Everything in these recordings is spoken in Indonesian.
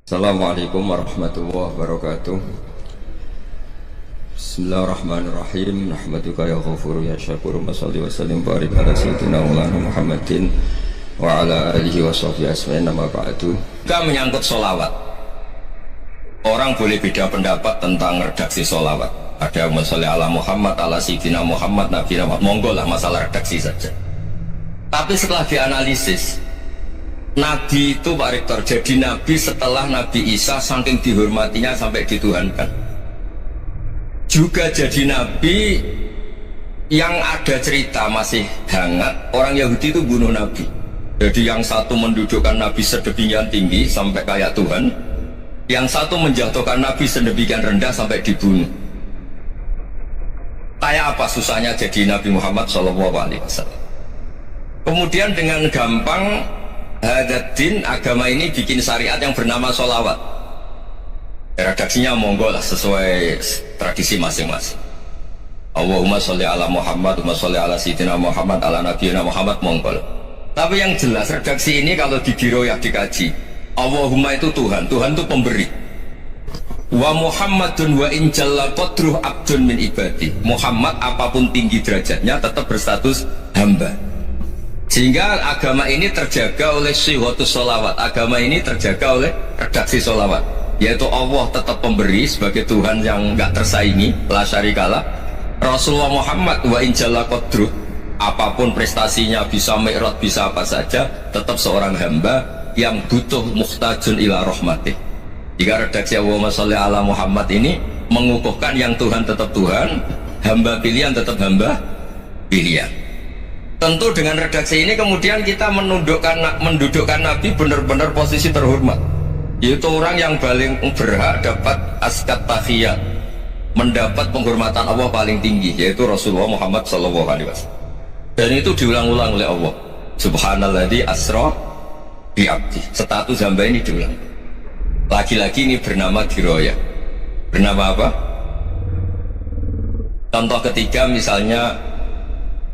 Assalamualaikum warahmatullahi wabarakatuh. Bismillahirrahmanirrahim. Nahmaduka ya ghafuru ya syakuru. Mashalli wa sallim barik ala sayyidina Maulana Muhammadin wa ala alihi wa sahbihi asma'in. Nama ba'du. Kita menyangkut sholawat. Orang boleh beda pendapat tentang redaksi sholawat. Ada mashalli ala Muhammad, ala sayyidina Muhammad, Nabi Muhammad. Monggo lah masalah redaksi saja. Tapi setelah dianalisis, Nabi itu Pak Rektor jadi Nabi setelah Nabi Isa saking dihormatinya sampai dituhankan. Juga jadi Nabi yang ada cerita masih hangat, orang Yahudi itu bunuh Nabi. Jadi yang satu mendudukkan Nabi sedemikian tinggi sampai kayak Tuhan, yang satu menjatuhkan Nabi sedemikian rendah sampai dibunuh. Kayak apa susahnya jadi Nabi Muhammad SAW. Kemudian dengan gampang Hadatin agama ini bikin syariat yang bernama sholawat. Redaksinya monggo lah sesuai tradisi masing-masing. Allahumma sholli ala Muhammad, Allahumma sholli ala sayyidina Muhammad, ala nabiyina Muhammad, monggo. Tapi yang jelas redaksi ini kalau digiroyah dikaji, Allahumma itu Tuhan, Tuhan itu pemberi. Wa Muhammadun wa in jalla qadruh abdun min ibadi. Muhammad apapun tinggi derajatnya tetap berstatus hamba. Sehingga agama ini terjaga oleh syihotus sholawat. Agama ini terjaga oleh redaksi sholawat, yaitu Allah tetap pemberi sebagai Tuhan yang nggak tersaingi, la syarikalah. Rasulullah Muhammad wa injalla qadruh, apapun prestasinya, bisa mi'raj, bisa apa saja, tetap seorang hamba yang butuh muhtajun ila rahmatih. Jika redaksi Allahumma sholli ala Muhammad ini mengukuhkan yang Tuhan tetap Tuhan, hamba pilihan tetap hamba pilihan. Tentu dengan redaksi ini kemudian kita mendudukkan Nabi benar-benar posisi terhormat, yaitu orang yang paling berhak dapat askat tahiyat, mendapat penghormatan Allah paling tinggi, yaitu Rasulullah Muhammad SAW. Dan itu diulang-ulang oleh Allah, Subhanalladzi asra bi abdi. Status hamba ini diulang. Lagi-lagi ini bernama diroya. Bernama apa? Contoh ketiga misalnya,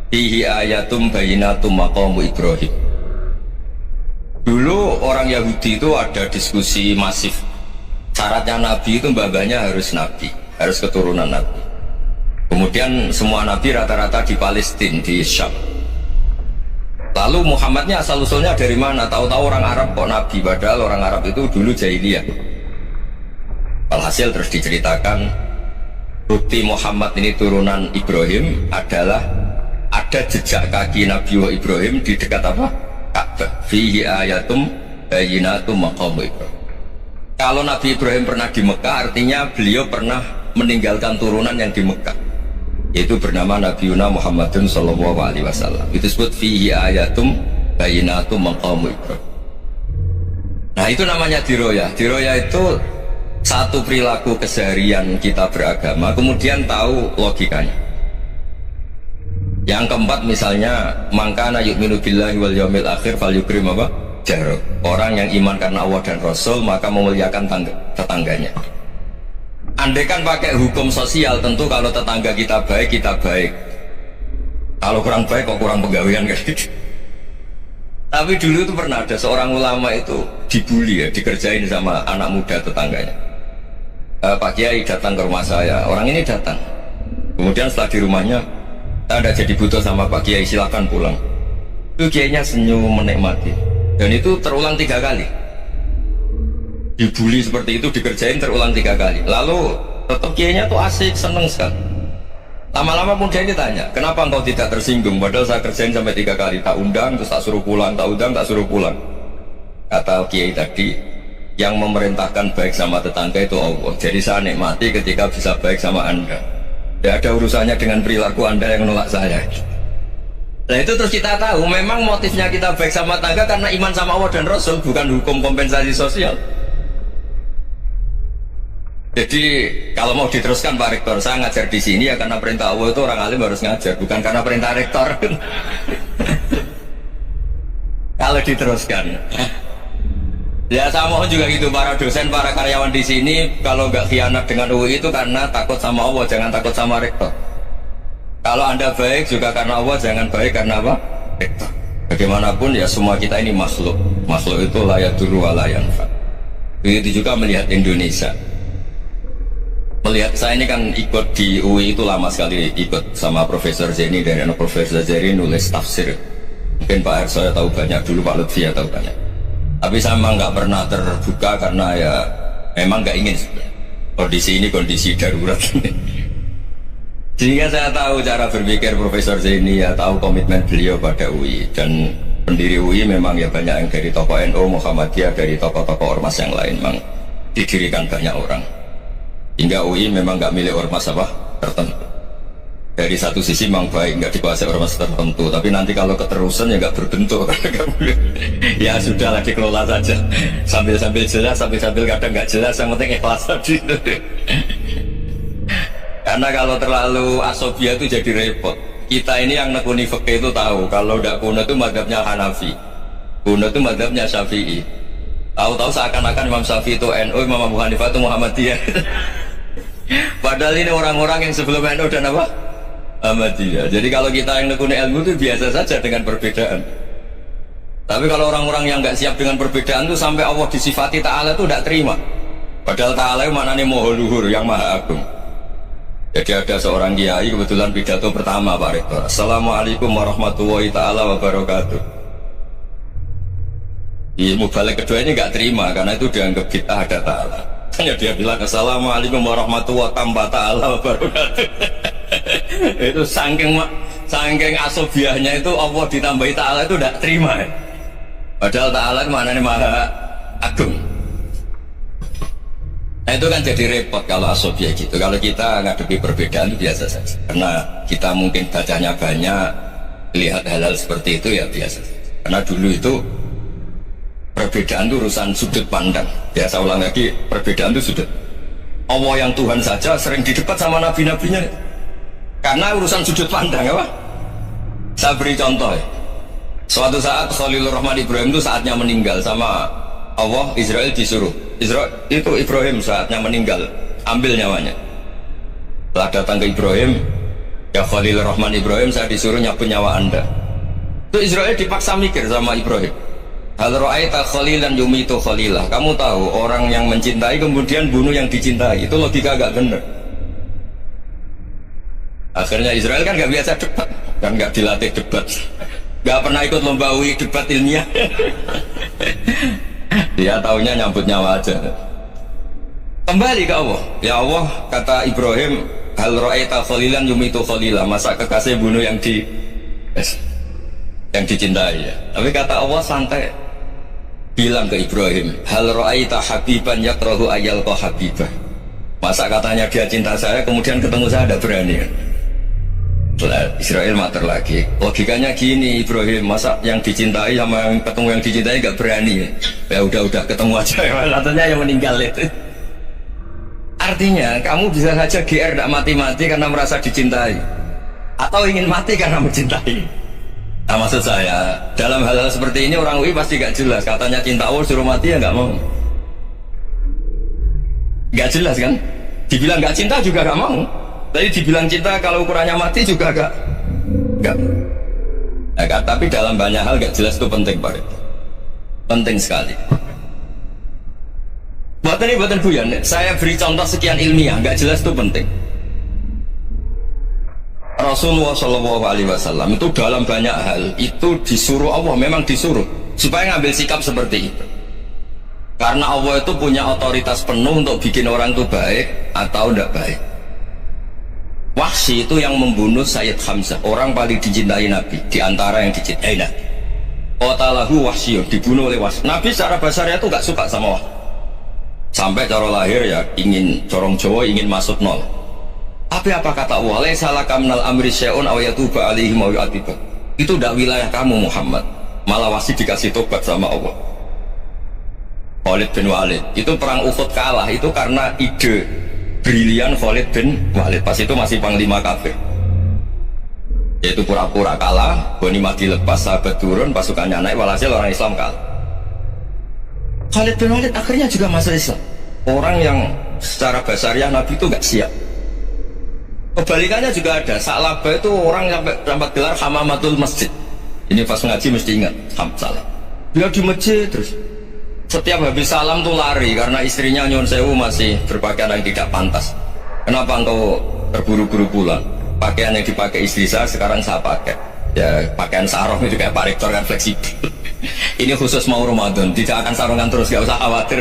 fihi ayatum bayinatum maqamu Ibrahim. Dulu orang Yahudi itu ada diskusi masif. Syaratnya Nabi itu mbah-mbahnya harus Nabi, harus keturunan Nabi. Kemudian semua Nabi rata-rata di Palestina, di Syam. Lalu Muhammadnya asal-usulnya dari mana? Tahu-tahu orang Arab kok Nabi, padahal orang Arab itu dulu jahiliyah. Alhasil terus diceritakan bukti Muhammad ini turunan Ibrahim adalah ada jejak kaki Nabi Ibrahim di dekat apa? Ka'bah. Fihi ayatum bayinatum maqamu Ibrahim. Kalau Nabi Ibrahim pernah di Mekah, artinya beliau pernah meninggalkan turunan yang di Mekah, yaitu bernama Nabiuna Muhammadun sallallahu alaihi wasallam. Itu disebut fihi ayatum bayinatum maqamu Ibrahim. Nah, itu namanya diroya. Diroya itu satu perilaku keseharian kita beragama, kemudian tahu logikanya. Yang keempat misalnya, mangkana yu'minu billahi wal yaumil akhir fal yukrim apa? Jaro. Orang yang iman karena Allah dan Rasul maka memuliakan tetangganya. Andai kan pakai hukum sosial, tentu kalau tetangga kita baik, kita baik. Kalau kurang baik kok kurang pegawaian kayak gitu. Tapi dulu itu pernah ada seorang ulama itu dibully ya, dikerjain sama anak muda tetangganya. Pak Kiai datang ke rumah saya, orang ini datang. Kemudian setelah di rumahnya, Anda jadi butuh sama Pak Kiai, silakan pulang. Itu Kiainya senyum menikmati. Dan itu terulang 3 kali. Dibully seperti itu, dikerjain terulang 3 kali. Lalu tetap Kiainya tuh asik, seneng sekali. Lama-lama kemudian ditanya, kenapa engkau tidak tersinggung? Padahal saya kerjain sampai 3 kali. Tak undang, terus tak suruh pulang, tak undang, tak suruh pulang. Kata Kiai tadi, yang memerintahkan baik sama tetangga itu Allah. Jadi saya nikmati ketika bisa baik sama Anda. Tidak ada urusannya dengan perilaku Anda yang menolak saya. Nah itu terus kita tahu memang motifnya kita baik sama tangga karena iman sama Allah dan Rasul, bukan hukum kompensasi sosial. Jadi kalau mau diteruskan Pak Rektor, saya ngajar di sini ya karena perintah Allah, itu orang alim harus ngajar, bukan karena perintah Rektor. Kalau diteruskan, ya saya mohon juga gitu para dosen, para karyawan di sini, kalau nggak khianat dengan UI itu karena takut sama Allah, jangan takut sama Rektor. Kalau Anda baik juga karena Allah, jangan baik karena apa? Rektor. Bagaimanapun ya semua kita ini makhluk. Makhluk itu la yadurru wa la yanfa. Begitu juga melihat Indonesia. Melihat saya ini kan ikut di UI itu lama sekali, ikut sama Profesor Zeni, dari anak Profesor Zeni nulis tafsir. Mungkin Pak Hersoyo tahu banyak, dulu Pak Lutfi ya tahu banyak. Tapi saya memang nggak pernah terbuka karena ya memang nggak ingin sebenarnya. Kondisi ini kondisi darurat. Sehingga saya tahu cara berpikir Profesor Zeni, ya tahu komitmen beliau pada UI, dan pendiri UI memang ya banyak yang dari tokoh NU, Muhammadiyah, dari tokoh-tokoh ormas yang lain memang didirikan banyak orang. Hingga UI memang nggak milik ormas apa tertentu. Dari satu sisi memang baik, nggak dikuasai ormas tertentu, tapi nanti kalau keterusan ya nggak berbentuk. Ya sudahlah, dikelola saja, sambil jelas, sambil kadang nggak jelas, yang penting ikhlas tadi. Karena kalau terlalu asobia itu jadi repot. Kita ini yang nekuni fikih itu tahu, kalau tidak kuno itu madhabnya Hanafi, kuno itu madhabnya Syafi'i. Tahu-tahu seakan-akan Imam Syafi'i itu NU, Imam Abu Hanifah itu Muhammadiyah. Padahal ini orang-orang yang sebelum NU dan apa? Ahmadiyah. Jadi kalau kita yang nekuni ilmu itu biasa saja dengan perbedaan. Tapi kalau orang-orang yang nggak siap dengan perbedaan itu sampai Allah disifati Ta'ala itu tidak terima. Padahal Ta'ala itu maknanya Maha Luhur, yang Maha Agung. Jadi ada seorang kiai kebetulan pidato pertama Pak Rektor, Assalamualaikum warahmatullahi ta'ala wabarakatuh. Di mubalik kedua ini nggak terima karena itu dianggap kita ada Ta'ala. Hanya dia bilang Assalamualaikum warahmatullahi ta'ala wabarakatuh. Itu saking asobiahnya itu Allah ditambahi Ta'ala itu tidak terima. Padahal Ta'ala itu maknanya Maha Agung. Nah itu kan jadi repot kalau asobia gitu. Kalau kita ngadepi perbedaan itu biasa saja. Karena kita mungkin bacanya banyak, lihat hal-hal seperti itu ya biasa. Karena dulu itu perbedaan itu urusan sudut pandang. Ya saya ulang lagi, perbedaan itu sudut. Allah yang Tuhan saja sering didebat sama nabi-nabinya. Karena urusan sudut pandang apa? Saya beri contoh ya. Suatu saat Khalilur Rahman Ibrahim itu saatnya meninggal sama Allah, Israel disuruh. Israel itu Ibrahim saatnya meninggal, ambil nyawanya. Setelah datang ke Ibrahim, ya Khalilur Rahman Ibrahim, saya disuruh nyabut nyawa anda. Itu Israel dipaksa mikir sama Ibrahim. Hal ra'aita khalilan yumitu khalilah. Kamu tahu orang yang mencintai kemudian bunuh yang dicintai, itu logika agak benar. Akhirnya Israel kan gak biasa debat, kan gak dilatih debat, gak pernah ikut lomba UI debat ilmiah. Dia taunya nyambut nyawa aja. Kembali ke Allah. Ya Allah, kata Ibrahim, hal ra'aita khalilan yumitu khalilah. Masa kekasih bunuh yang dicintai ya. Tapi kata Allah santai, bilang ke Ibrahim, hal ra'aita habiban yakrahu ayyalqa habibah. Masa katanya dia cinta saya kemudian ketemu saya ada berani kan? Israel mater lagi, logikanya gini Ibrahim, masa yang dicintai sama yang ketemu yang dicintai gak berani ya udah ketemu aja. Katanya yang meninggal itu artinya kamu bisa saja GR tidak mati-mati karena merasa dicintai, atau ingin mati karena mencintai. Nah maksud saya dalam hal-hal seperti ini orang UI pasti gak jelas. Katanya cinta Allah suruh mati ya gak mau, gak jelas kan. Dibilang gak cinta juga gak mau. Tadi dibilang cinta kalau ukurannya mati juga gak. Nah, tapi dalam banyak hal gak jelas itu penting Pak. Penting sekali. Buatan buyan, saya beri contoh sekian ilmiah, gak jelas itu penting. Rasulullah SAW itu dalam banyak hal itu disuruh Allah, memang disuruh supaya ngambil sikap seperti itu. Karena Allah itu punya otoritas penuh untuk bikin orang itu baik atau tidak baik. Wahsy itu yang membunuh Sayyid Hamzah, orang paling dicintai Nabi, diantara yang dicintai Nabi. Qatalahu Wahsy, dibunuh oleh Wahsy. Nabi secara basarnya itu gak suka sama Wahsy. Sampai cara lahir ya ingin corong Jawa, ingin masuk nol. Tapi apa kata Allah? Laisa laka minal amri syai'un aw yatuba alaihim aw yu'adzibahum. Itu tidak wilayah kamu Muhammad. Malah Wahsy dikasih tobat sama Allah. Khalid bin Walid itu perang Uhud kalah itu karena ide brilian Khalid bin Walid. Pas itu masih panglima kafir, yaitu pura-pura kalah, ghanimah dilepas, sahabat turun, pasukannya naik, walhasil orang Islam kalah. Khalid bin Walid akhirnya juga masuk Islam. Orang yang secara basariah Nabi itu gak siap. Kebalikannya juga ada. Sa'labah itu orang yang dapat gelar hamamatul masjid. Ini pas ngaji mesti ingat Salah. Dia di masjid terus setiap habis salam tuh lari karena istrinya nyun sewu masih berpakaian yang tidak pantas. Kenapa engkau terburu-buru pulang? Pakaian yang dipakai istri saya sekarang saya pakai. Ya pakaian sarung itu kayak Pak Rektor kan fleksibel. Ini khusus mau Ramadan, tidak akan sarungan terus, gak usah khawatir.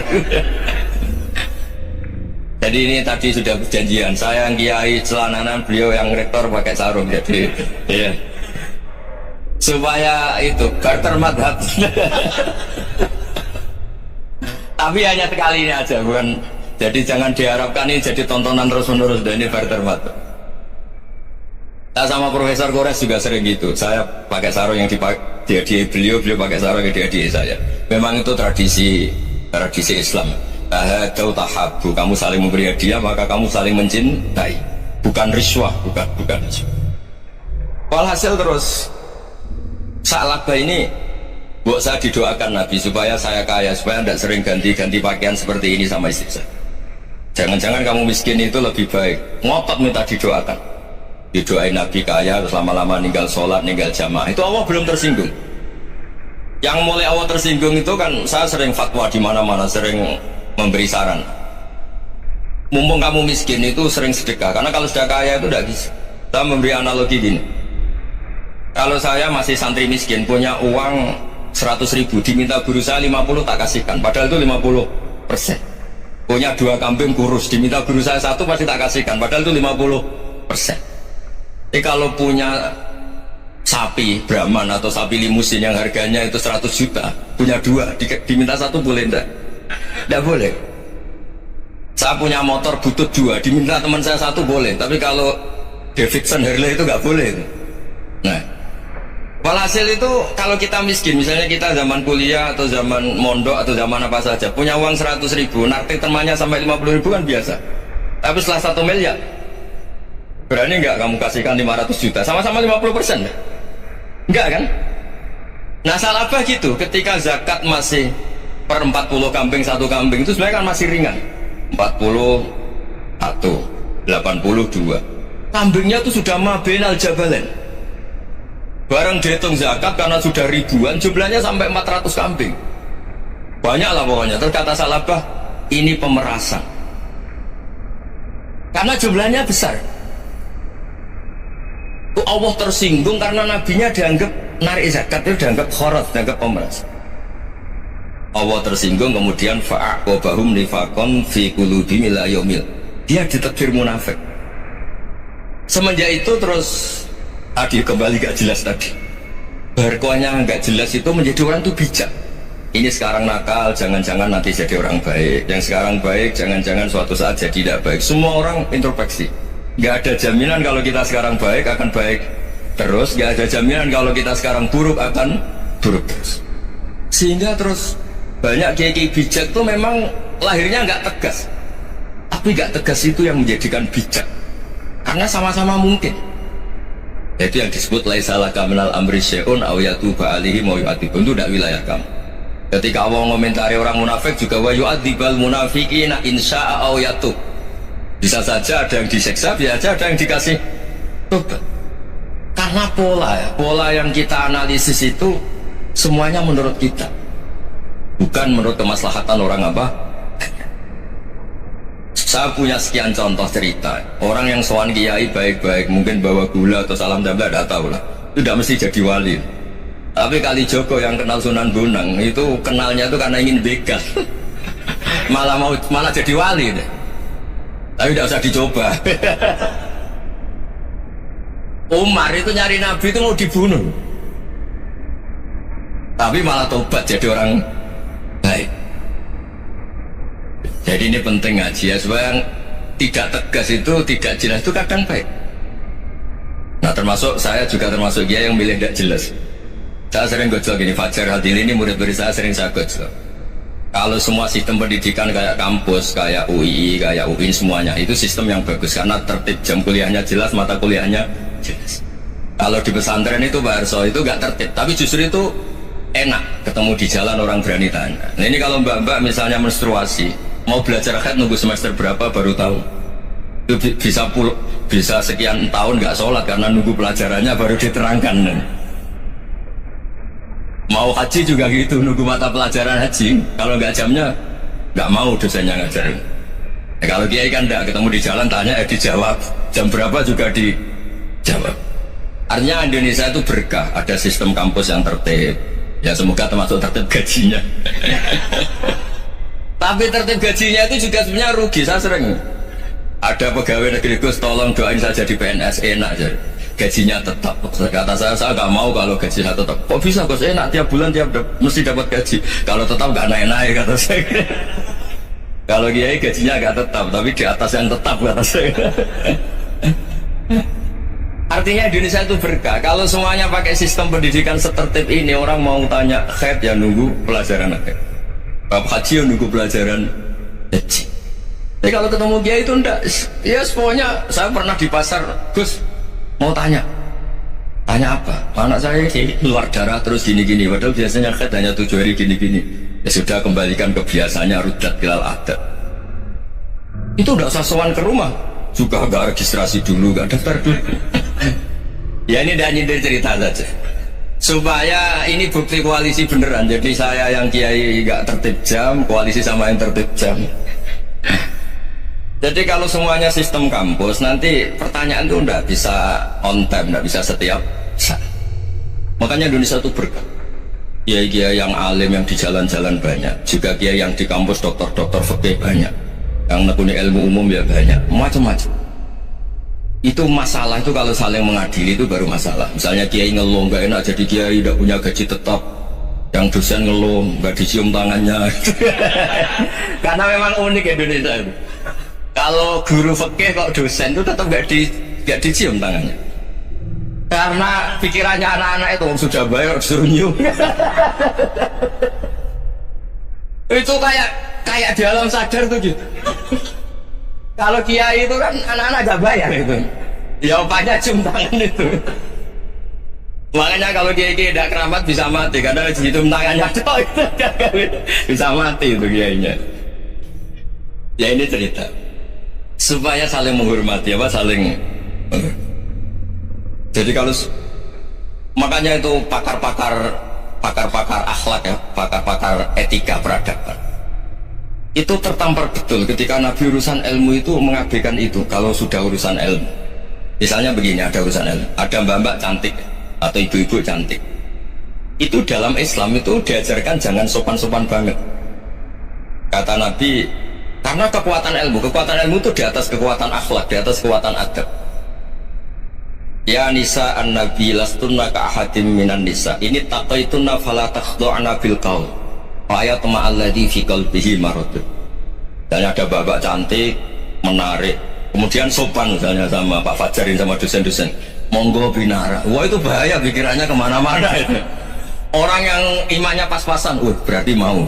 Jadi ini tadi sudah perjanjian, saya yang kiai celananan, beliau yang rektor pakai sarung. Jadi ya supaya itu barter madhab. Tapi hanya sekali ini aja, bukan. Jadi jangan diharapkan ini jadi tontonan terus menerus. Dan ini barter madhab. Saya sama Profesor Kores juga sering gitu. Saya pakai sarung yang dihadiahi beliau pakai sarung yang dihadiahi saya. Memang itu tradisi Islam. Tahadau tahabu, kamu saling memberi hadiah maka kamu saling mencintai. Bukan riswah, bukan riswah. Walhasil terus Sa'labah ini buat saya didoakan Nabi supaya saya kaya, supaya tidak sering ganti-ganti pakaian seperti ini sama istri saya. Jangan-jangan kamu miskin itu lebih baik. Ngotot minta didoakan. Didoain Nabi kaya, terus lama-lama ninggal sholat, ninggal jamaah. Itu Allah belum tersinggung. Yang mulai Allah tersinggung itu kan saya sering fatwa di mana-mana, sering memberi saran. Mumpung kamu miskin itu sering sedekah, karena kalau sudah kaya itu tidak bisa. Saya memberi analogi gini. Kalau saya masih santri miskin, punya uang 100.000, diminta guru saya 50 tak kasihkan, padahal itu 50%. Punya 2 kambing kurus, diminta guru saya 1 pasti tak kasihkan, padahal itu 50%. Jadi kalau punya sapi Brahman atau sapi limusin yang harganya itu 100 juta, punya 2, diminta 1 boleh enggak? Tidak boleh. Saya punya motor butut 2, diminta teman saya 1 boleh, tapi kalau Davidson Harley itu nggak boleh. Nah, walhasil itu kalau kita miskin, misalnya kita zaman kuliah atau zaman mondok atau zaman apa saja, punya uang 100.000, narik temannya sampai 50.000 kan biasa. Tapi setelah 1 miliar, berani nggak kamu kasihkan 500 juta? Sama-sama 50%. Enggak kan? Nah Sa'labah gitu, ketika zakat masih per 40 kambing 1 kambing itu sebenarnya kan masih ringan. 41, 82. Kambingnya itu sudah mabinal jabalen. Barang dihitung zakat karena sudah ribuan, jumlahnya sampai 400 kambing. Banyak lah pokoknya. Terus kata Sa'labah, ini pemerasan. Karena jumlahnya besar. Allah tersinggung karena nabinya dianggap narik zakat itu dianggap khorat, dianggap pemeras. Allah tersinggung kemudian fa'aqobahum nifakon fi qulubihim ila yaumil. Dia ditakdir munafik. Semenjak itu terus tadi kembali gak jelas tadi. Barkohnya gak jelas itu menjadi orang itu bijak. Ini sekarang nakal, jangan-jangan nanti jadi orang baik. Yang sekarang baik, jangan-jangan suatu saat jadi tidak baik. Semua orang introspeksi. Gak ada jaminan kalau kita sekarang baik akan baik terus, gak ada jaminan kalau kita sekarang buruk akan buruk terus. Sehingga terus banyak kiai-kiai bijak itu memang lahirnya gak tegas, tapi gak tegas itu yang menjadikan bijak, karena sama-sama mungkin. Itu yang disebut laisa laka minal amri syai'un aw yatuba alaihim wa yu'adzibun, itu tidak wilayah kamu. Ketika Allah ngomentari orang munafik juga wa yu'adzibal munafiqina insya'a aw yatub. Bisa saja ada yang diseksa, bisa saja ada yang dikasih tobat. Karena pola yang kita analisis itu semuanya menurut kita, bukan menurut kemaslahatan orang apa. Saya punya sekian contoh cerita orang yang sowan kiai baik-baik, mungkin bawa gula atau salam tambah, tidak tahu lah, itu tidak mesti jadi wali. Tapi Kali Joko yang kenal Sunan Bonang itu kenalnya itu karena ingin begal. malah jadi wali deh. Tapi tidak usah dicoba. Umar itu nyari Nabi itu mau dibunuh, tapi malah tobat jadi orang baik. Jadi ini penting ngaji ya, supaya yang tidak tegas itu, tidak jelas itu kadang baik. Nah termasuk saya juga termasuk dia yang milih tidak jelas. Saya sering gojol gini, Fajar Hadil ini murid-murid saya sering saya gojol. Kalau semua sistem pendidikan kayak kampus, kayak UII, kayak UIN semuanya, itu sistem yang bagus karena tertib, jam kuliahnya jelas, mata kuliahnya jelas. Kalau di pesantren itu Pak Arso itu gak tertib, tapi justru itu enak, ketemu di jalan orang berani tanya. Nah ini kalau mbak-mbak misalnya menstruasi, mau belajar haid nunggu semester berapa baru tahu. Itu bisa sekian tahun gak sholat karena nunggu pelajarannya baru diterangkan. Mau haji juga gitu, nunggu mata pelajaran haji. Kalau nggak jamnya, nggak mau dosennya ngajarin. Ya, kalau kiai kan nggak ketemu di jalan tanya, dijawab. Jam berapa juga dijawab. Artinya Indonesia itu berkah, ada sistem kampus yang tertib. Ya semoga termasuk tertib gajinya. Tapi tertib gajinya itu juga sebenarnya rugi. Saya sering ada pegawai negeri Gus, tolong doain saja di PNS enak aja. Gajinya tetap. Kata saya nggak mau kalau gajinya tetap. Kok bisa Gus, enak tiap bulan mesti dapat gaji. Kalau tetap nggak naik-naik kata saya. Kalau kiai gajinya nggak tetap, tapi di atas yang tetap kata saya. Artinya Indonesia itu berkah. Kalau semuanya pakai sistem pendidikan setertib ini, orang mau tanya khair ya nunggu pelajaran akhir. Bab haji ya nunggu pelajaran haji. Tapi kalau ketemu kiai itu enggak. Ya pokoknya saya pernah di pasar, Gus mau tanya apa? Anak saya keluar darah terus gini-gini, padahal biasanya khed hanya 7 hari gini-gini. Ya sudah, kembalikan ke biasanya, rudat ilal adat. Itu udah usah sowan ke rumah, juga gak registrasi dulu, gak daftar dulu. Ya ini udah nyindir cerita saja, supaya ini bukti koalisi beneran. Jadi saya yang kiai gak tertib jam, koalisi sama yang tertib jam. Jadi kalau semuanya sistem kampus, nanti pertanyaan itu nggak bisa on time, nggak bisa setiap saat. Makanya Indonesia itu berkah. Kiai-kiai yang alim yang di jalan-jalan banyak, juga kiai yang di kampus dokter-dokter fikih banyak, yang nekuni ilmu umum ya banyak, macam-macam. Itu masalah itu kalau saling mengadili itu baru masalah. Misalnya kiai ngeluh nggak enak jadi kiai tidak punya gaji tetap, yang dosen ngeluh nggak dicium tangannya. Karena memang unik Indonesia itu. Kalau guru fikih kok dosen itu tetap nggak dicium tangannya, karena pikirannya anak-anak itu sudah bayar disuruh nyium. Itu kayak di alam sadar tuh gitu. Kalau kiai itu kan anak-anak gak bayar itu, ya opanya cium tangan itu. Makanya kalau kiai tidak keramat bisa mati, karena cium tangannya bisa mati itu kiainya. Ya ini cerita supaya saling menghormati, saling. Jadi kalau makanya itu pakar-pakar akhlak ya, pakar-pakar etika peradaban itu tertampar betul ketika Nabi urusan ilmu itu mengabaikan itu. Kalau sudah urusan ilmu, misalnya begini, ada urusan ilmu, ada mbak-mbak cantik atau ibu-ibu cantik, itu dalam Islam itu diajarkan jangan sopan-sopan banget. Kata Nabi, karena kekuatan ilmu itu di atas kekuatan akhlak, di atas kekuatan adab. Ya nisa an-nabi lastunna ka ahadim minan nisa, ini taqaitunna fala takhdu'na bil qaul fa yatma alladhi fi qalbihi maradun. Dan ada babak cantik, menarik, kemudian sopan misalnya sama Pak Fajarin sama dosen-dosen, monggo binara. Wah itu bahaya, pikirannya kemana-mana itu. Orang yang imannya pas-pasan, berarti mau.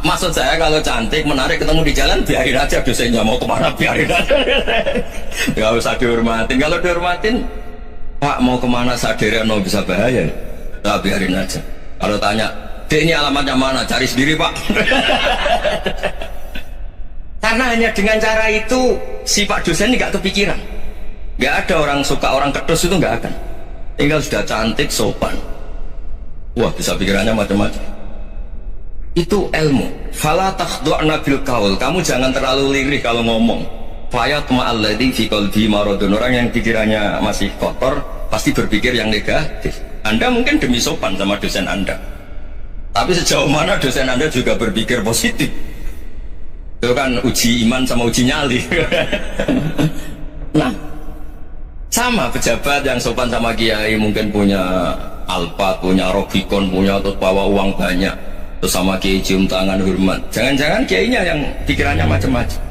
Maksud saya kalau cantik, menarik, ketemu di jalan, biarin aja dosennya mau kemana, biarin aja. Gak usah dihormatin. Kalau dihormatin, Pak mau kemana, sadar no bisa bahaya. Nah, biarin aja. Kalau tanya, Dek ini alamatnya mana, cari sendiri Pak. Karena hanya dengan cara itu si Pak dosen ini gak kepikiran. Gak ada orang suka orang kedus itu, gak akan. Tinggal sudah cantik, sopan, wah bisa pikirannya macam-macam. Itu ilmu. Fala takhdu'na bil qaul, kamu jangan terlalu lirih kalau ngomong. Fayatma alladzi fi qalbi maradun, orang yang pikirannya masih kotor pasti berpikir yang negatif. Anda mungkin demi sopan sama dosen Anda, tapi sejauh mana dosen Anda juga berpikir positif? Itu kan uji iman sama uji nyali. Nah, sama pejabat yang sopan sama kiai mungkin punya Alphard, punya Robicon, punya atau bawa uang banyak, terus sama kiai cium tangan hormat. Jangan-jangan kiainya yang pikirannya macam-macam.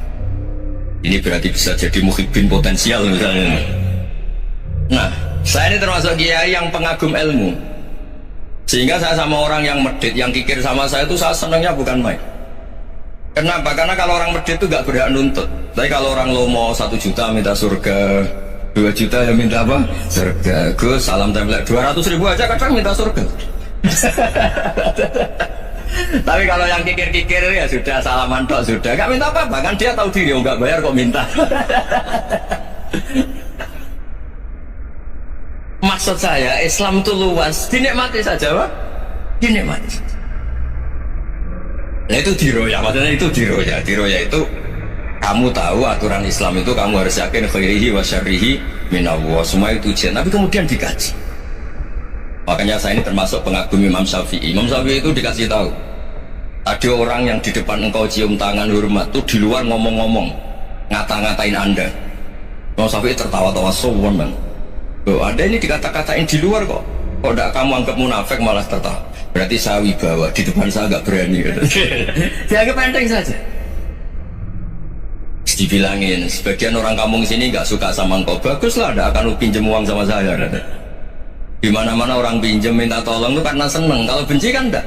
Ini berarti bisa jadi muhibbin potensial misalnya. Nah, saya ini termasuk kiai yang pengagum ilmu, sehingga saya sama orang yang medit, yang kikir sama saya itu saya senangnya bukan main. Kenapa? Karena kalau orang medit itu gak berhak nuntut. Tapi kalau orang lomo 1 juta minta surga, 2 juta yang minta apa? Surga. Gus salam tempel 200.000 aja kadang minta surga. Tapi kalau yang kikir-kikir ya sudah salaman tok, sudah gak minta apa-apa, kan dia tahu diri, gak bayar kok minta. Maksud saya Islam itu luas, dinikmati saja, Pak. Dinikmati saja. Nah itu diroya, maksudnya itu diroya. Diroya itu kamu tahu aturan Islam itu kamu harus yakin khairihi wa syarrihi minallah, semua itu ujian, tapi kemudian dikaji. Makanya saya ini termasuk pengagum Imam Syafi'i. Imam Syafi'i itu dikasih tahu, ada orang yang di depan engkau cium tangan hormat tuh di luar ngomong-ngomong ngata-ngatain Anda. Imam Syafi'i tertawa-tawa sowan. Oh, Anda ini dikata-katain di luar kok tidak kamu anggap munafik malah tertawa. Berarti saya wibawa, di depan saya nggak berani. Dianggap enteng saja. Dibilangin, sebagian orang kampung sini nggak suka sama engkau, baguslah, tidak akan pinjam uang sama saya. Di mana-mana orang pinjam minta tolong itu karena seneng, kalau benci kan enggak.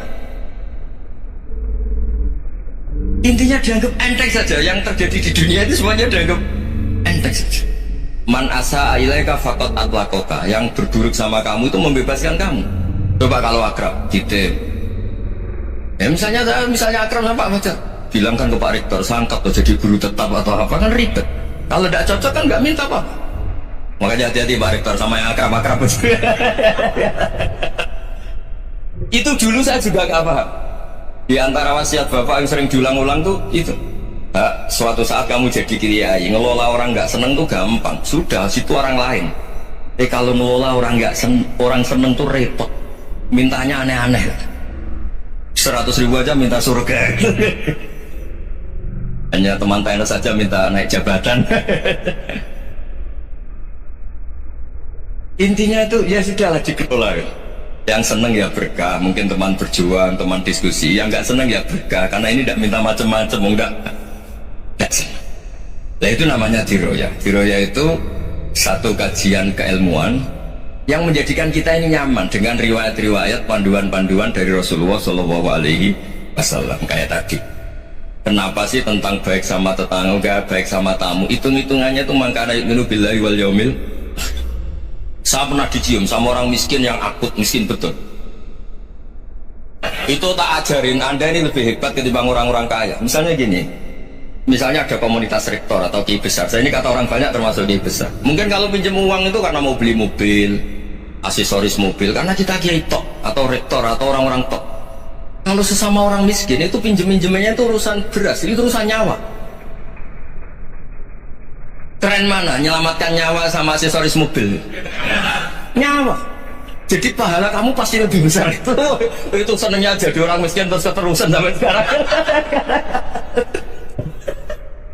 Intinya dianggap enteng saja, yang terjadi di dunia itu semuanya dianggap enteng saja. Man asa ilaika faqad atlaqaka, yang berburuk sama kamu itu membebaskan kamu. Coba kalau akrab, titip. Misalnya akrab sama Pak Fajar, bilang kan ke Pak Rektor, sangkap tuh jadi guru tetap atau apa, kan ribet. Kalau tidak cocok kan nggak minta apa. Makanya hati-hati Pak Rektor sama yang akrab-akrab. Itu dulu saya juga nggak paham. Di antara wasiat Bapak yang sering diulang-ulang tuh itu. Suatu saat kamu jadi kiai, ngelola orang nggak seneng tuh gampang. Sudah, situ orang lain. Kalau ngelola orang nggak orang seneng tuh repot. Mintanya aneh-aneh. 100.000 aja minta surga. Hanya teman tenis saja minta naik jabatan. Intinya itu ya sudahlah dikelola. Yang seneng ya berkah, mungkin teman berjuang, teman diskusi. Yang nggak seneng ya berkah, karena ini tidak minta macam-macam, enggak seneng. Nah itu namanya diroya. Diroya itu satu kajian keilmuan yang menjadikan kita ini nyaman dengan riwayat-riwayat, panduan-panduan dari Rasulullah Shallallahu Alaihi Wasallam kayak tadi. Kenapa sih tentang baik sama tetangga, baik sama tamu? Hitung-hitungannya tuh mangkana yu'minu billahi wal yaumil. Saya pernah dicium sama orang miskin yang akut miskin betul. Itu tak ajarin Anda ini lebih hebat ketimbang orang-orang kaya. Misalnya gini, misalnya ada komunitas rektor atau kiai besar. Saya ini kata orang banyak termasuk kiai besar. Mungkin kalau pinjam uang itu karena mau beli mobil, aksesoris mobil, karena kita kiai tok atau rektor atau orang-orang tok. Kalau sesama orang miskin itu pinjem-pinjemannya itu urusan beras, itu urusan nyawa. Keren mana nyelamatkan nyawa sama aksesoris mobil? Nyawa. Jadi pahala kamu pasti lebih besar itu. Itu senengnya jadi orang miskin terus keterusan sampai sekarang.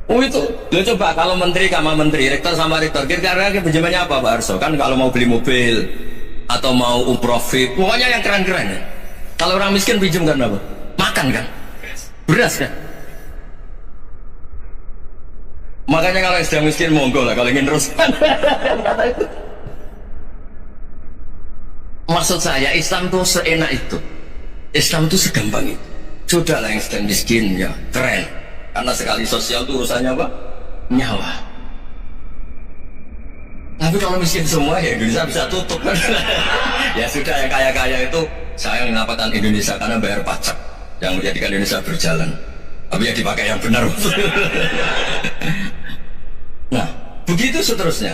Oh itu, lo coba kalau menteri sama menteri, rektor sama rektor, kira-kira pinjamannya apa Pak Arso? Kan kalau mau beli mobil atau mau umroh VIP, pokoknya yang keren-keren ya. Kalau orang miskin pinjam kan apa? Makan kan? Beras kan? Makanya kalau yang sedang miskin monggo lah kalau ingin terus. Maksud saya Islam itu seenak itu, Islam itu segampang itu. Sudahlah yang sedang miskin ya keren, karena sekali sosial itu urusannya apa? Nyawa. Tapi kalau miskin semua ya Indonesia bisa tutup kan? Ya sudah, yang kaya-kaya itu saya menyelamatkan Indonesia karena bayar pajak yang menjadikan Indonesia berjalan. Tapi ya dipakai yang benar. Nah begitu seterusnya.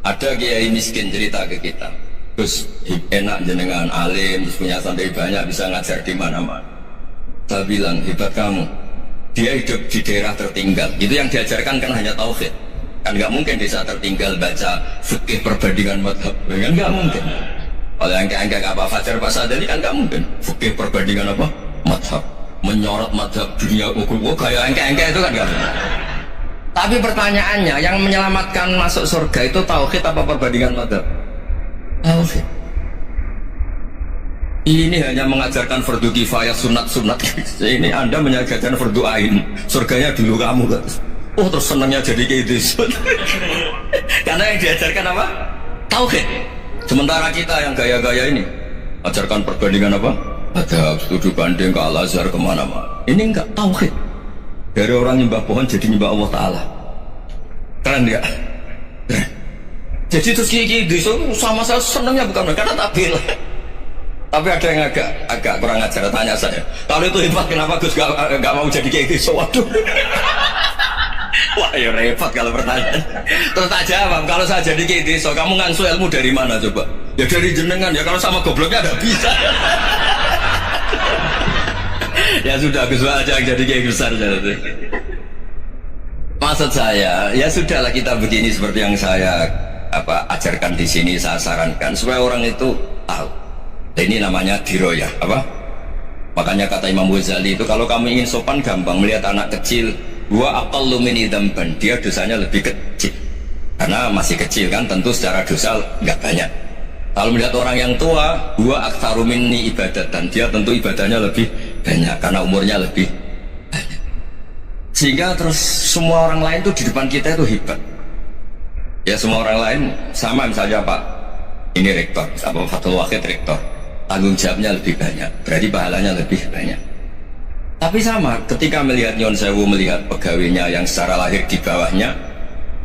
Ada kiai miskin cerita ke kita, terus enak jenengan alim, terus punya santri banyak, bisa ngajar di mana-mana. Saya bilang hebat kamu, dia hidup di daerah tertinggal, itu yang diajarkan kan hanya tauhid. Kan nggak mungkin desa tertinggal baca fikih perbandingan madhab, kan nggak mungkin. Kalau yang kayak apa Fajar Pak Sadali kan nggak mungkin fikih perbandingan apa madhab, menyorot madhab dunia ukur, kayak engke-engke itu kan nggak mungkin. Tapi pertanyaannya, yang menyelamatkan masuk surga itu tauhid apa perbandingan madhab? Tauhid. Ini hanya mengajarkan fardu kifayah, sunat-sunat. Ini Anda mengajarkan fardu ain. Surganya dulu kamu kan. Oh terus senangnya jadi kayak gitu. Karena yang diajarkan apa? Tauhid. Sementara kita yang gaya-gaya ini ajarkan perbandingan apa? Ada studi banding ke Al-Azhar kemana-mana. Ini enggak tauhid. Dari orang nyembah pohon jadi nyembah Allah Ta'ala. Keren ya? Keren. Jadi terus kiai itu sama saya senangnya bukan karena tabil. Tapi ada yang agak kurang ajar, tanya saya. Kalau itu hebat kenapa Gus gak mau jadi kiai itu? Waduh. Wah Ya repot kalau pertanyaan. Terus tak jawab, kalau saya jadi kiai desa, kamu ngangsu ilmu dari mana coba? Ya dari jenengan, ya kalau sama gobloknya nggak bisa. Ya sudah, Gus aja yang jadi kiai besar jadi. Maksud saya, ya sudahlah kita begini seperti yang saya ajarkan di sini, saya sarankan supaya orang itu tahu. Ini namanya diroyah, Makanya kata Imam Ghazali itu kalau kamu ingin sopan gampang melihat anak kecil, wa aqallu min dzamban, dia dosanya lebih kecil. Karena masih kecil kan, tentu secara dosa enggak banyak. Kalau melihat orang yang tua, wa aktsaru minni ibadatan, dia tentu ibadahnya lebih banyak karena umurnya lebih banyak. Sehingga terus semua orang lain tuh di depan kita itu hebat. Ya semua orang lain sama, misalnya Pak ini rektor, Fathul Wahid rektor, tanggung jawabnya lebih banyak, berarti pahalanya lebih banyak. Tapi sama, ketika melihat Nyon Sewu, melihat pegawainya yang secara lahir di bawahnya,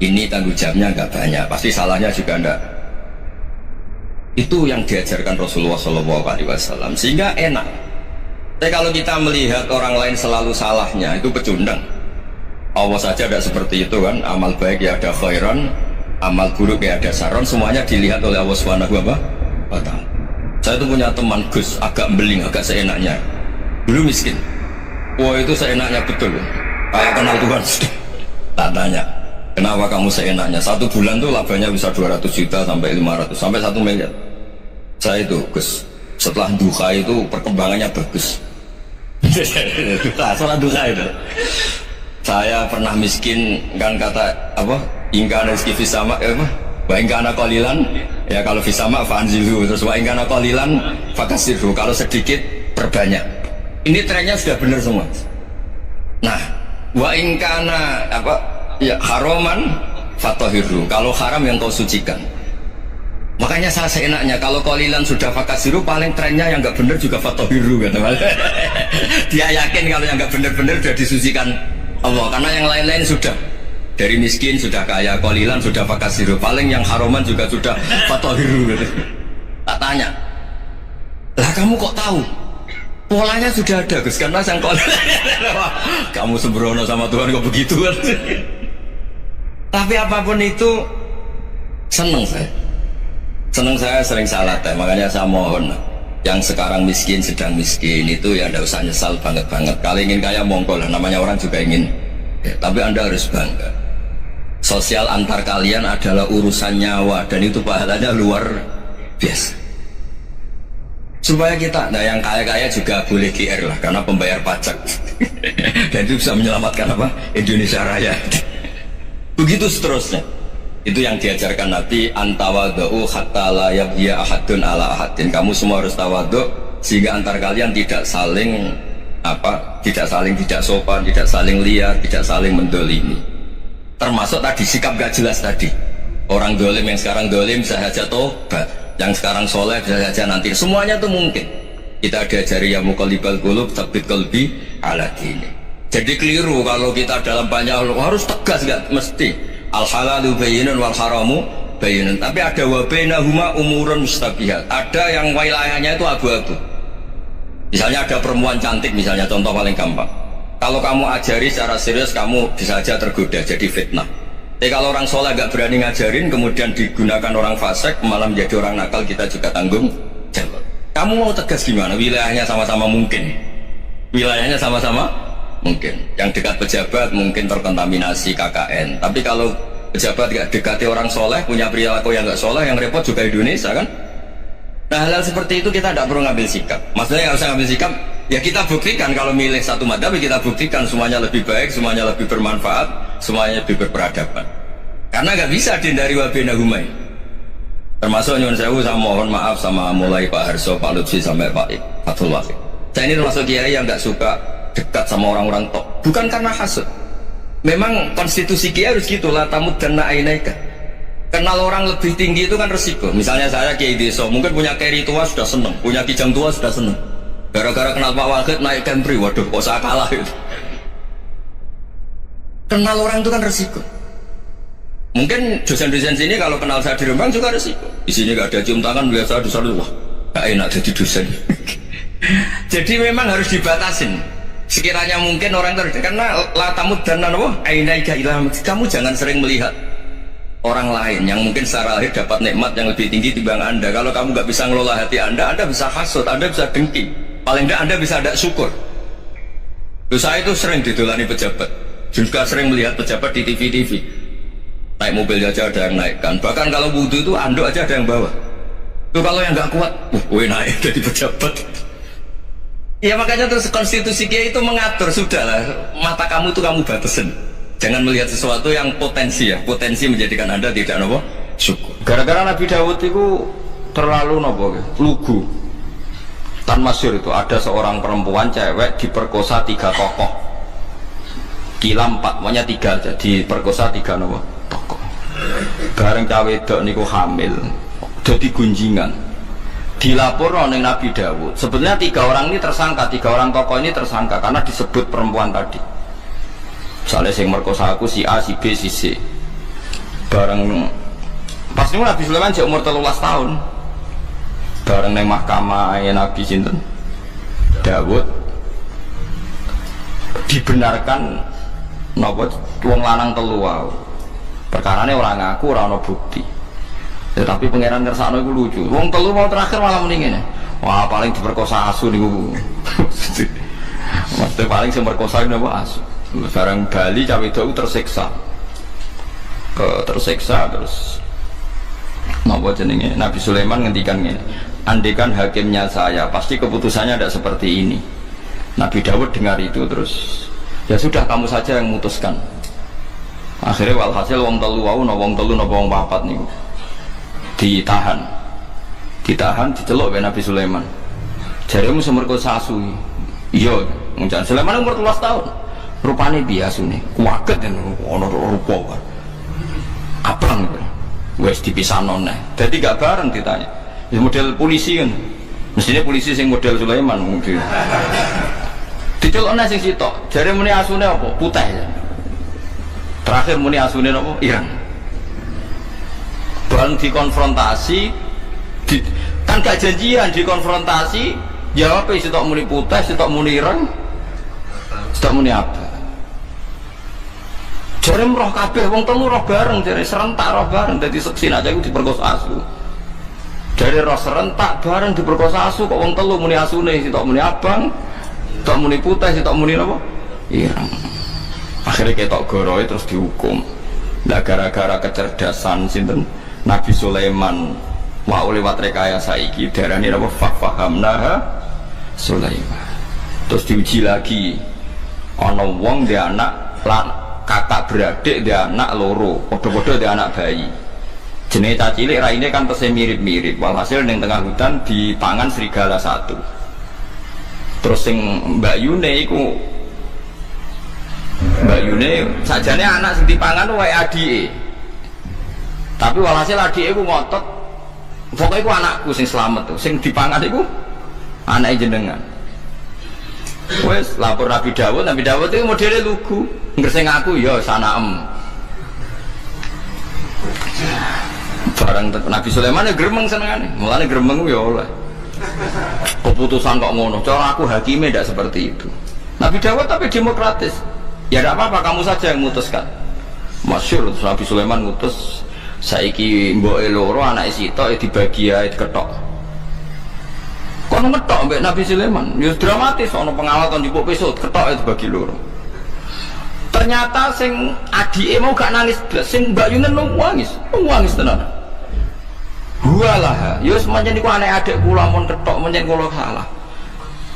ini tanggung jawabnya nggak banyak, pasti salahnya juga enggak. Itu yang diajarkan Rasulullah SAW, sehingga enak. Tapi kalau kita melihat orang lain selalu salahnya, itu pecundang. Allah saja tidak seperti itu kan, amal baik ya ada khairan, amal buruk ya ada saron, semuanya dilihat oleh Allah SWT. Saya itu punya teman Gus, agak beling, agak seenaknya. Dulu miskin. Wah itu seenaknya betul. Kayak kenal Tuhan. Tak tanya, kenapa kamu seenaknya? 1 bulan tuh labanya bisa 200 juta sampai 500, sampai 1 miliar. Saya itu Gus, setelah duha itu perkembangannya bagus. Setelah duha itu. Saya pernah miskin, kan kata Ingka rezeki fisama, wa ingkana qalilan, ya kalau fisama fa'anzilu, terus wa ingkana qalilan fakasirhu, kalau sedikit perbanyak. Ini trennya sudah benar semua. Nah, wa ingkana haroman fatahirhu, kalau haram yang kau sucikan. Makanya saya seenaknya, kalau qalilan sudah fakasiru, paling trennya yang nggak benar juga fatahirhu kan. Dia yakin kalau yang nggak benar-benar sudah disucikan Allah, karena yang lain-lain sudah. Dari miskin sudah kaya, qalilan sudah fakasiru, paling yang haroman juga sudah fatahiru gitu. Tak tanya, lah kamu kok tahu? Polanya sudah ada Gus, karena yang qalilan. Kamu sembrono sama Tuhan kok begitu kan? Tapi apapun itu seneng saya. Seneng saya sering salah teh, makanya saya mohon yang sekarang miskin, sedang miskin itu ya tidak usah nyesal banget-banget. Kalau ingin kaya monggo lah, namanya orang juga ingin. Ya, tapi Anda harus bangga. Sosial antar kalian adalah urusan nyawa, dan itu pahalanya luar biasa. Supaya kita, nah yang kaya-kaya juga boleh GR lah, karena pembayar pajak. Dan itu bisa menyelamatkan Indonesia Raya. Begitu seterusnya. Itu yang diajarkan Nabi, antawadhu hatta la yabghiya ahadun ala ahadin. Kamu semua harus tawadhu sehingga antar kalian tidak saling tidak sopan, tidak saling liar, tidak saling mendolimi. Termasuk tadi sikap gak jelas tadi. Orang dolim yang sekarang dolim bisa saja tobat, yang sekarang soleh bisa saja nanti. Semuanya itu mungkin. Kita diajari ya muqallibal qulub tsabbit qalbi ala dini. Jadi keliru kalau kita dalam banyak harus tegas, gak mesti. Al halalu bayyinun wal haramu bayyinun. Tapi ada wa bainahuma umurun mustabihat. Ada yang wilayahnya itu abu-abu. Misalnya ada perempuan cantik, misalnya contoh paling gampang. Kalau kamu ajari secara serius, kamu bisa saja tergoda jadi fitnah. Tapi kalau orang soleh gak berani ngajarin, kemudian digunakan orang fasik, malah menjadi orang nakal, kita juga tanggung jawab. Kamu mau tegas gimana? Wilayahnya sama-sama mungkin. Wilayahnya sama-sama mungkin. Yang dekat pejabat mungkin terkontaminasi KKN. Tapi kalau pejabat gak dekati orang soleh, punya perilaku yang gak soleh, yang repot juga Indonesia kan? Nah hal-hal seperti itu kita tidak perlu ngambil sikap. Maksudnya nggak usah ngambil sikap, ya kita buktikan kalau milih satu madhab, kita buktikan semuanya lebih baik, semuanya lebih bermanfaat, semuanya lebih berperadaban. Karena nggak bisa dihindari wa bainahuma. Termasuk nyuwun sewu, saya mohon maaf sama mulai Pak Harso, Pak Lutfi sampai Pak Fathul Wahid. Saya ini termasuk kiai yang nggak suka dekat sama orang-orang tok. Bukan karena hasud. Memang konstitusi kiai harus gitu, la tamuddanna ainaika. Kenal orang lebih tinggi itu kan resiko. Misalnya saya kiai desa, mungkin punya keri tua sudah seneng, punya kijang tua sudah seneng. Gara-gara kenal Pak Wahid naik Kempri, waduh kok saya kalah itu. Kenal orang itu kan resiko. Mungkin dosen-dosen sini kalau kenal saya di Rembang juga resiko. Di sini gak ada cium tangan, biasa dosen, wah gak enak jadi dosen. Jadi memang harus dibatasin. sekiranya mungkin orang terdekat, karena latamu dan kamu jangan sering melihat orang lain yang mungkin secara lahir dapat nikmat yang lebih tinggi timbang Anda. Kalau kamu nggak bisa ngelola hati Anda bisa hasut, Anda bisa dengki, paling tidak Anda bisa ada syukur. Saya itu sering didolani pejabat, juga sering melihat pejabat di TV naik mobil aja ada yang naikkan, bahkan kalau wudhu itu anduk aja ada yang bawa. Itu kalau yang nggak kuat, naik jadi pejabat. Ya makanya terus konstitusi Kiai itu mengatur, sudahlah mata kamu itu kamu batasin, jangan melihat sesuatu yang potensi menjadikan Anda tidak nopo syukur. Gara-gara Nabi Dawud itu terlalu nopo lugu. Tan masyhur itu ada seorang perempuan cewek diperkosa 3 tokoh, kila 4, pokoknya 3 aja, diperkosa 3 nopo tokoh. Bareng cawe wedok niku hamil, jadi gunjingan. Dilapor oleh Nabi Dawud. Sebenarnya 3 orang ini tersangka, 3 orang tokoh ini tersangka karena disebut perempuan tadi. Misalnya yang merkosa aku si A, si B, si C. Bareng pas ini Nabi Sulaiman jauh umur 13 tahun. Bareng neng mahkamah Nabi sinten Dawud dibenarkan napa wong lanang 3 wae. Perkarane ora ngaku, ora ana bukti. Tetapi pangeran kersakno iku lucu. Wong 3 mau terakhir malah muni ngene. Wah, paling diperkosa asu niku. Maksudnya paling sing merkosa napa asu. Barang Bali cawe itu tersiksa. Tersiksa terus napa jenenge Nabi Sulaiman ngendikan ngene. Andekan hakimnya saya, pasti keputusannya tidak seperti ini. Nabi Dawud dengar itu terus, ya sudah kamu saja yang memutuskan. Akhirnya walhasil wong 3 wau wong 3 napa wong 4 niku ditahan diceluk oleh Nabi Sulaiman. Jaremu semerkosa asu. Iya, muncan Sulaiman umur 13 tahun. Rupane biasa nih, kuaget dan ono rupa kan. Abang wes dipisahno neh. Dadi gak bareng ditanya. Model polisi kan. Mestinya polisi sing model Sulaiman mungkin. Diceluk neh sing sitok. Jare muni asune apa? Putih. Terakhir muni asune apa? Ireng. Bareng dikonfrontasi kan gak janjian, dikonfrontasi jawabnya sitok muni putih, sitok muni ireng, sitok muni apa. Jare roh kabeh wong 3 roh bareng, jare serentak roh bareng, dadi seksin aja iku diperkosa asu. Jare roh serentak bareng diperkosa asu kok wong 3 muni asune, sitok muni abang, sitok muni putih, sitok muni apa? Ireng. Akhirnya ketok goroe terus dihukum. Lah gara-gara kecerdasan sinten Nabi Sulaiman wa lewat rekayasa iki darane apa fahamnaha Sulaiman. Terus diuji lagi ana wong dia anak kakak beradik dia anak loro, padha-padha dia anak bayi. Jenenge cacilik raine kan tesih mirip-mirip. Walhasil ning tengah hutan dipangan serigala 1. Terus sing Mbak Yune sajane anak sing dipangan wae adike. Tapi walhasil adike iku ngotot, pokoknya iku anakku sing selamat tuh, sing dipangan iku anake jenengan. Wes lapor Nabi Dawud itu modelnya lugu. Ngersing aku ya sanaem. Barang Nabi Sulaiman ya gremeng senengane. Mulane gremeng ya oleh. Keputusan kok ngono. Cara aku hakime ndak seperti itu. Nabi Dawud tapi demokratis. Ya tidak apa-apa, kamu saja yang memutuskan. Masyhur Nabi Sulaiman ngutus saiki mboke loro anake sitok dibagi ae diketok. Kono ngetok mbek Nabi Sulaiman, ya dramatis ana pengawal kon njupuk pisau ketok dibagi loro. Ternyata sing adike mau gak nangis blas, sing Mbak Yunen nangis tenan. Hualah, ya semenyen iku anek adik kula mun ketok menyen kula salah.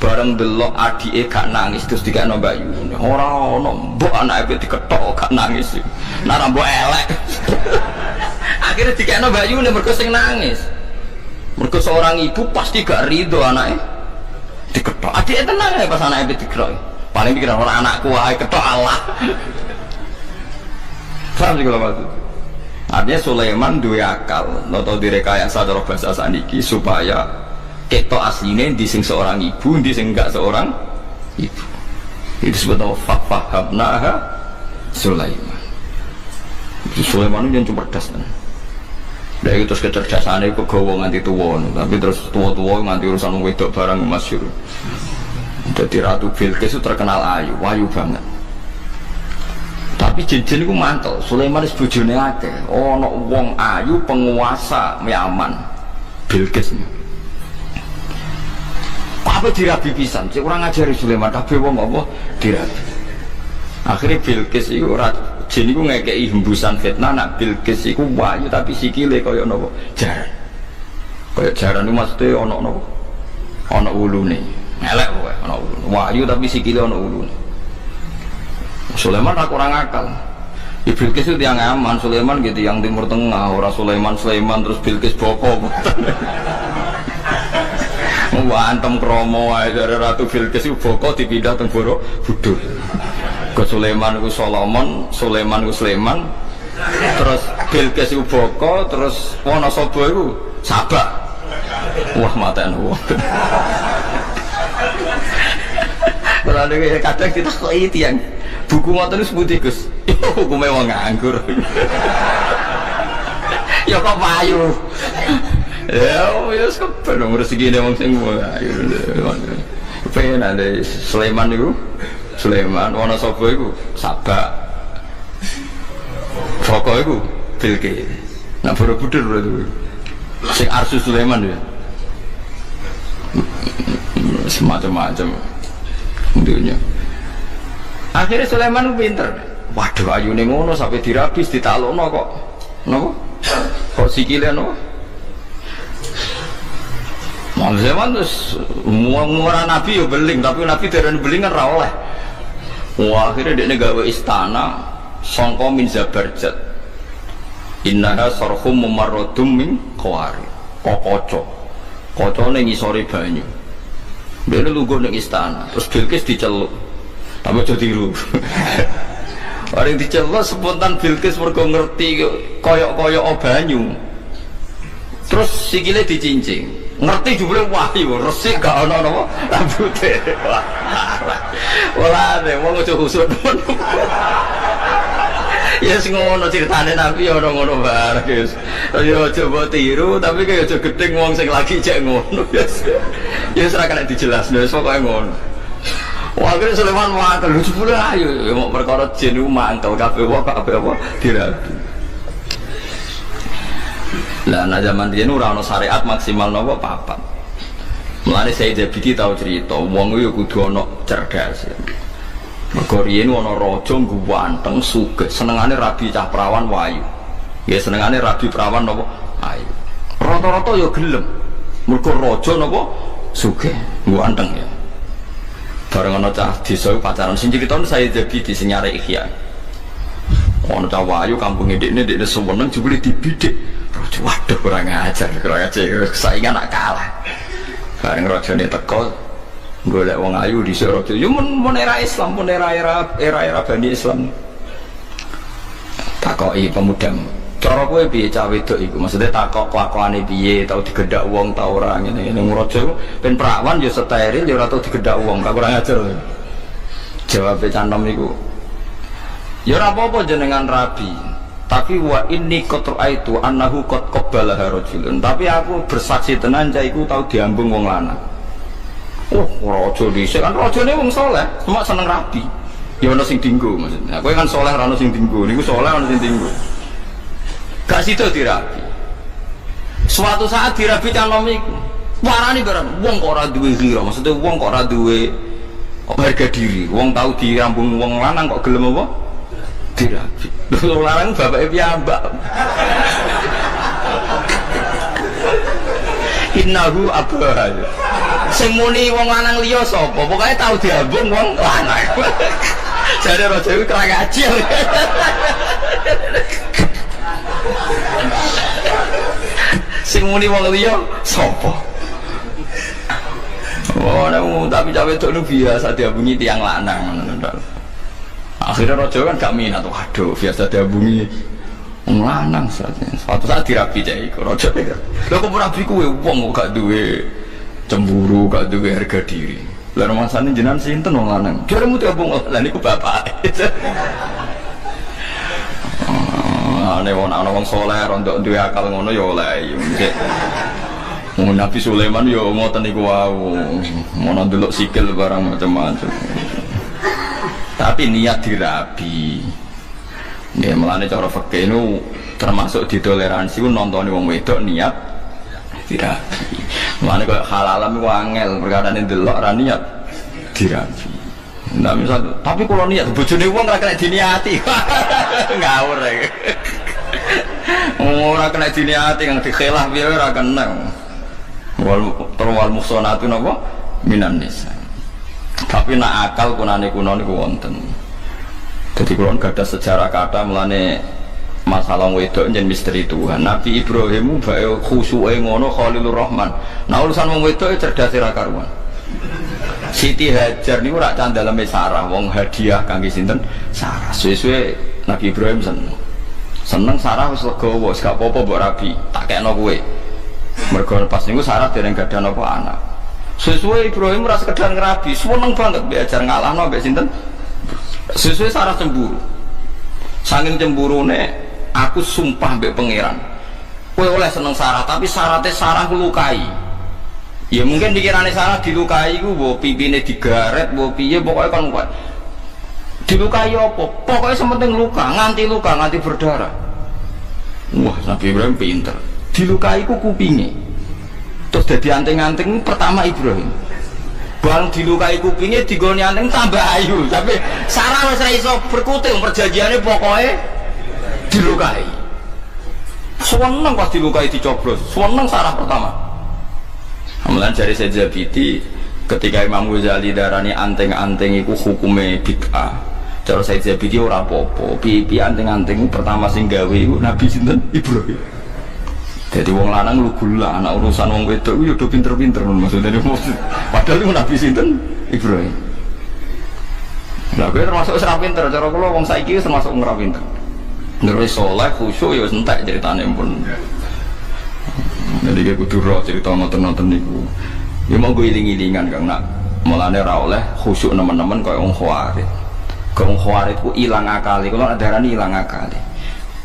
Bareng delok adike gak nangis terus dikekno Mbak Yunen. Ora ana mbok anake diketok gak nangis. Nara mbok elek. Akhirnya dikekno Mbak Yunen mergo sing nangis. Mergo seorang ibu pasti gak ridho anaknya diketok. Adike tenang ya pas anaknya diketok. Paling pikir orang anakku wae ketok Allah. Paham sih kalau maksud. Artinya Sulaiman duwe akal, atau direkayasa cara bahasa saniki supaya ketok asline di sing seorang ibu, di sing enggak seorang ibu. Itu disebut fahamnaha Sulaiman. Sulaiman itu yang cerdas kan. Dari terus kecerdasannya kok gawa nganti tuwa, tapi terus tua-tua nganti urusan wedok barang masyhur. Jadi Ratu Bilqis itu terkenal ayu banget. Tapi jin-jin itu mantel. Sulaiman itu bojone akeh. Ono wong ayu penguasa Yaman. Bilqis. Apa dirabi pisan? Cek orang ngajari Sulaiman kabeh wong apa dirabi. Akhirnya Bilqis itu jin itu ngekei hembusan fitnah. Nak Bilqis itu wayu tapi sikile kaya napa jaran. Kaya jaran itu maksudnya ono napa? Ono ulune. Elek kowe ana wahyu tapi sikile ana ulune. Sulaiman ra kurang akal. Bilqis itu yang aman, Sulaiman gitu yang timur tengah, ora Sulaiman terus Bilqis boko. Wantem kromo ae dari Ratu Bilqis itu boko dipindah teng Borobudur. Ke Sulaiman ku Solomon, Sulaiman ku Sulaiman. Terus Bilqis itu boko, terus Wonosobo itu Sabak. Wah maten wong. Kalau kadang kita kok itu yang buku ngotot itu sebuti Gus, hukumnya wong nganggur. Ya kok payu. Ya sekepen nomor segini wong sing ayu. Pengen ada Sulaiman itu, Sulaiman, Wonosobo itu Sabak, Boko itu Bilqis. Nah Borobudur berarti. Sing Arsu Sulaiman ya. Semacam-macam. Dunia. Akhirnya Sulaiman pinter. Waduh ayune ngono sampai dirabis ditalokno kok. Napa? Kok sikile no? Sulaiman terus murah Nabi yo beling, tapi Nabi derene beling kan ra oleh. Wah, akhirnya dekne gawe istana sangka min Zabarjat. Innaha sarhum mumarradum min qawari. Kokoco. Kocone ngisore banyu. Dia lugu nang istana, terus Bilqis diceluk, tapi aja tiru. Orang diceluk spontan Bilqis mergo ngerti koyok-koyok banyu. Terus sikile dicincing, ngerti jebule wahyu, resik gak ono napa rambute. Wala ne wong aja khusuk temen. Ya sing ngono ceritane Nabi ya ora ngono bareng guys. Ya coba tiru tapi kaya aja gedeng wong sing lagi cek ngono. Ya ora kena dijelasno wis pokoke ngono. Wah kira Sulaiman mangkel lucu pula ayo mau perkara jin ku mangkel kabeh apa dirabi. Lah nek zaman riyen ora ana syariat maksimal napa papat. Mulane Sayyid Zabidi tau cerita wong yo kudu ana cerdas. Mergo riyen ana raja ganteng sugih, senengane rabi cah prawan wayu. Ya senengane rabi prawan napa ayu. Rata-rata ya gelem. Mergo raja napa sugih, ganteng ya. Bareng ana cah desa pacaran sing critane saya jadi di sing nyare Ihya. Ana cah wayu kampunge ndekne seneng jebule dibidik. Raja waduh kurang ajar saingan nak kalah. Bareng rajane teko golek wong ayu di Sorojo, yo mun era Islam, mun era Bani Islam. Takoki pemuda, cara kowe piye cah wedok iku? Maksudnya takok kelakuane piye, tau digedak wong ta ora ngene. Ning Raja ben prawan yo steril yo ora tau digedak wong, gak kurang ajar. Jawabe cantem iku. Ya ora apa-apa jenengan rabi, tapi wa inni qad ra'aitu annahu qad qabbala rajulun. Tapi aku bersaksi tenan cah iku tau diambung wong lanang. Oh, raja dhisik kan rajane wong saleh, cuma seneng rabi. Ya ana sing dinggo maksudnya. Kowe kan saleh ora ana sing dinggo. Niku saleh ana sing dinggo. Gak sida dirabi. Suatu saat dirabi canom iku. Warani barang wong kok ora duwe gira, maksudnya wong kok ora duwe harga diri. Wong tau dirambung wong lanang kok gelem apa? Dirabi. Wong lanang bapake piyambak. Innahu abah. Sing muni wong lanang liya sapa? Pokoke tau diambung wong lanang. Jare raja iku kerang ajil. Sing muni wong liya sapa? Oh, tapi cawe itu biasa diambungi tiang lanang. Akhirnya raja kan gak minat. Waduh, biasa diambungi wong lanang suatu saat dirabi cah iku raja. Lha kok rabi kuwe wong kok gak duwe cemburu, gak duwe harga diri. Lah rumasane jenengan sinten wong lanang? Jaremu diambung lah niku bapak. Nek ana wong saleh rondok duwe akal ngono ya oleh. Nabi Sulaiman yo ngoten niku wau, mau ndelok sikil barang macam-macam. Tapi niat dirabi. Ya melane cara fikih itu termasuk ditoleransi ku nontoni wong wedok niat dirabi. Melane kok halalam iku angel perkarane ndelok ra niat dirabi. Nah misal, tapi kalau niat bojone wong ora kena diniati. Ngawur ya. Ora kena diniati kang dikhilah piye ora kena. Wal muhsanatu napa minan nisa. Tapi nak akal kunane kuno niku wonten. Jadi kulon gak ada sejarah kata melane masalah wedok jen misteri Tuhan. Nabi Ibrahim bae khusyuke ngono Khalilur Rahman. Nah urusan wong wedok cerdas ra karuan. Siti Hajar niku rak candaleme Sarah, wong hadiah kangge sinten? Sarah. Suwe-suwe Nabi Ibrahim seneng. Seneng Sarah wis legowo, wis gak apa-apa mbok rabi, tak kekno kowe. Mergo pas niku Sarah dereng gadah napa anak. Suwe-suwe Ibrahim ora sekedar ngerabi, seneng banget belajar ngalahno mbek sinten? Sesuai Sarah cemburu. Saking cemburune aku sumpah mbek pangeran. Kowe oleh seneng Sarah, tapi syaratnya Sarah lukai. Ya mungkin pikirannya Sarah dilukai ku mbok pipine digaret, mbok piye pokoke kon kuat. Dilukai apa? Pokoknya sementing luka, nganti berdarah. Wah, Nabi Ibrahim pinter. Dilukai ku kupinge. Terus dadi anting-anting pertama Ibrahim. Bang dilukai kupingnya digoni anteng tambah ayu, tapi Sarah wis ra iso berkutik perjanjiannya pokoknya dilukai. Seneng pas dilukai dicoblos, seneng Sarah pertama. Amalan jari Sajabiti ketika Imam Ghazali darani anteng-anteng iku hukume bid'ah. Cara Sajabiti ora apa-apa, pipi anteng-anteng pertama sing gawe iku Nabi sinten Ibrahim. Jadi wong lanang lu gula, anak urusan wong wedok itu udah pinter-pinter maksudnya. Padahal itu Nabi sinten Ibrahim. Nah, gue termasuk serap pinter. Cara kalau wong saiki termasuk ngerap pinter. Ngerti soleh, khusyuk ya sentek ceritanya pun. Jadi gue kudu roh cerita nonton niku. Ya mau gue iling-ilingan kang nak mulane ra oleh khusyuk nemen-nemen kaya wong khawarit. Wong khawarit ku ilang akali. Kalau darani ilang akali.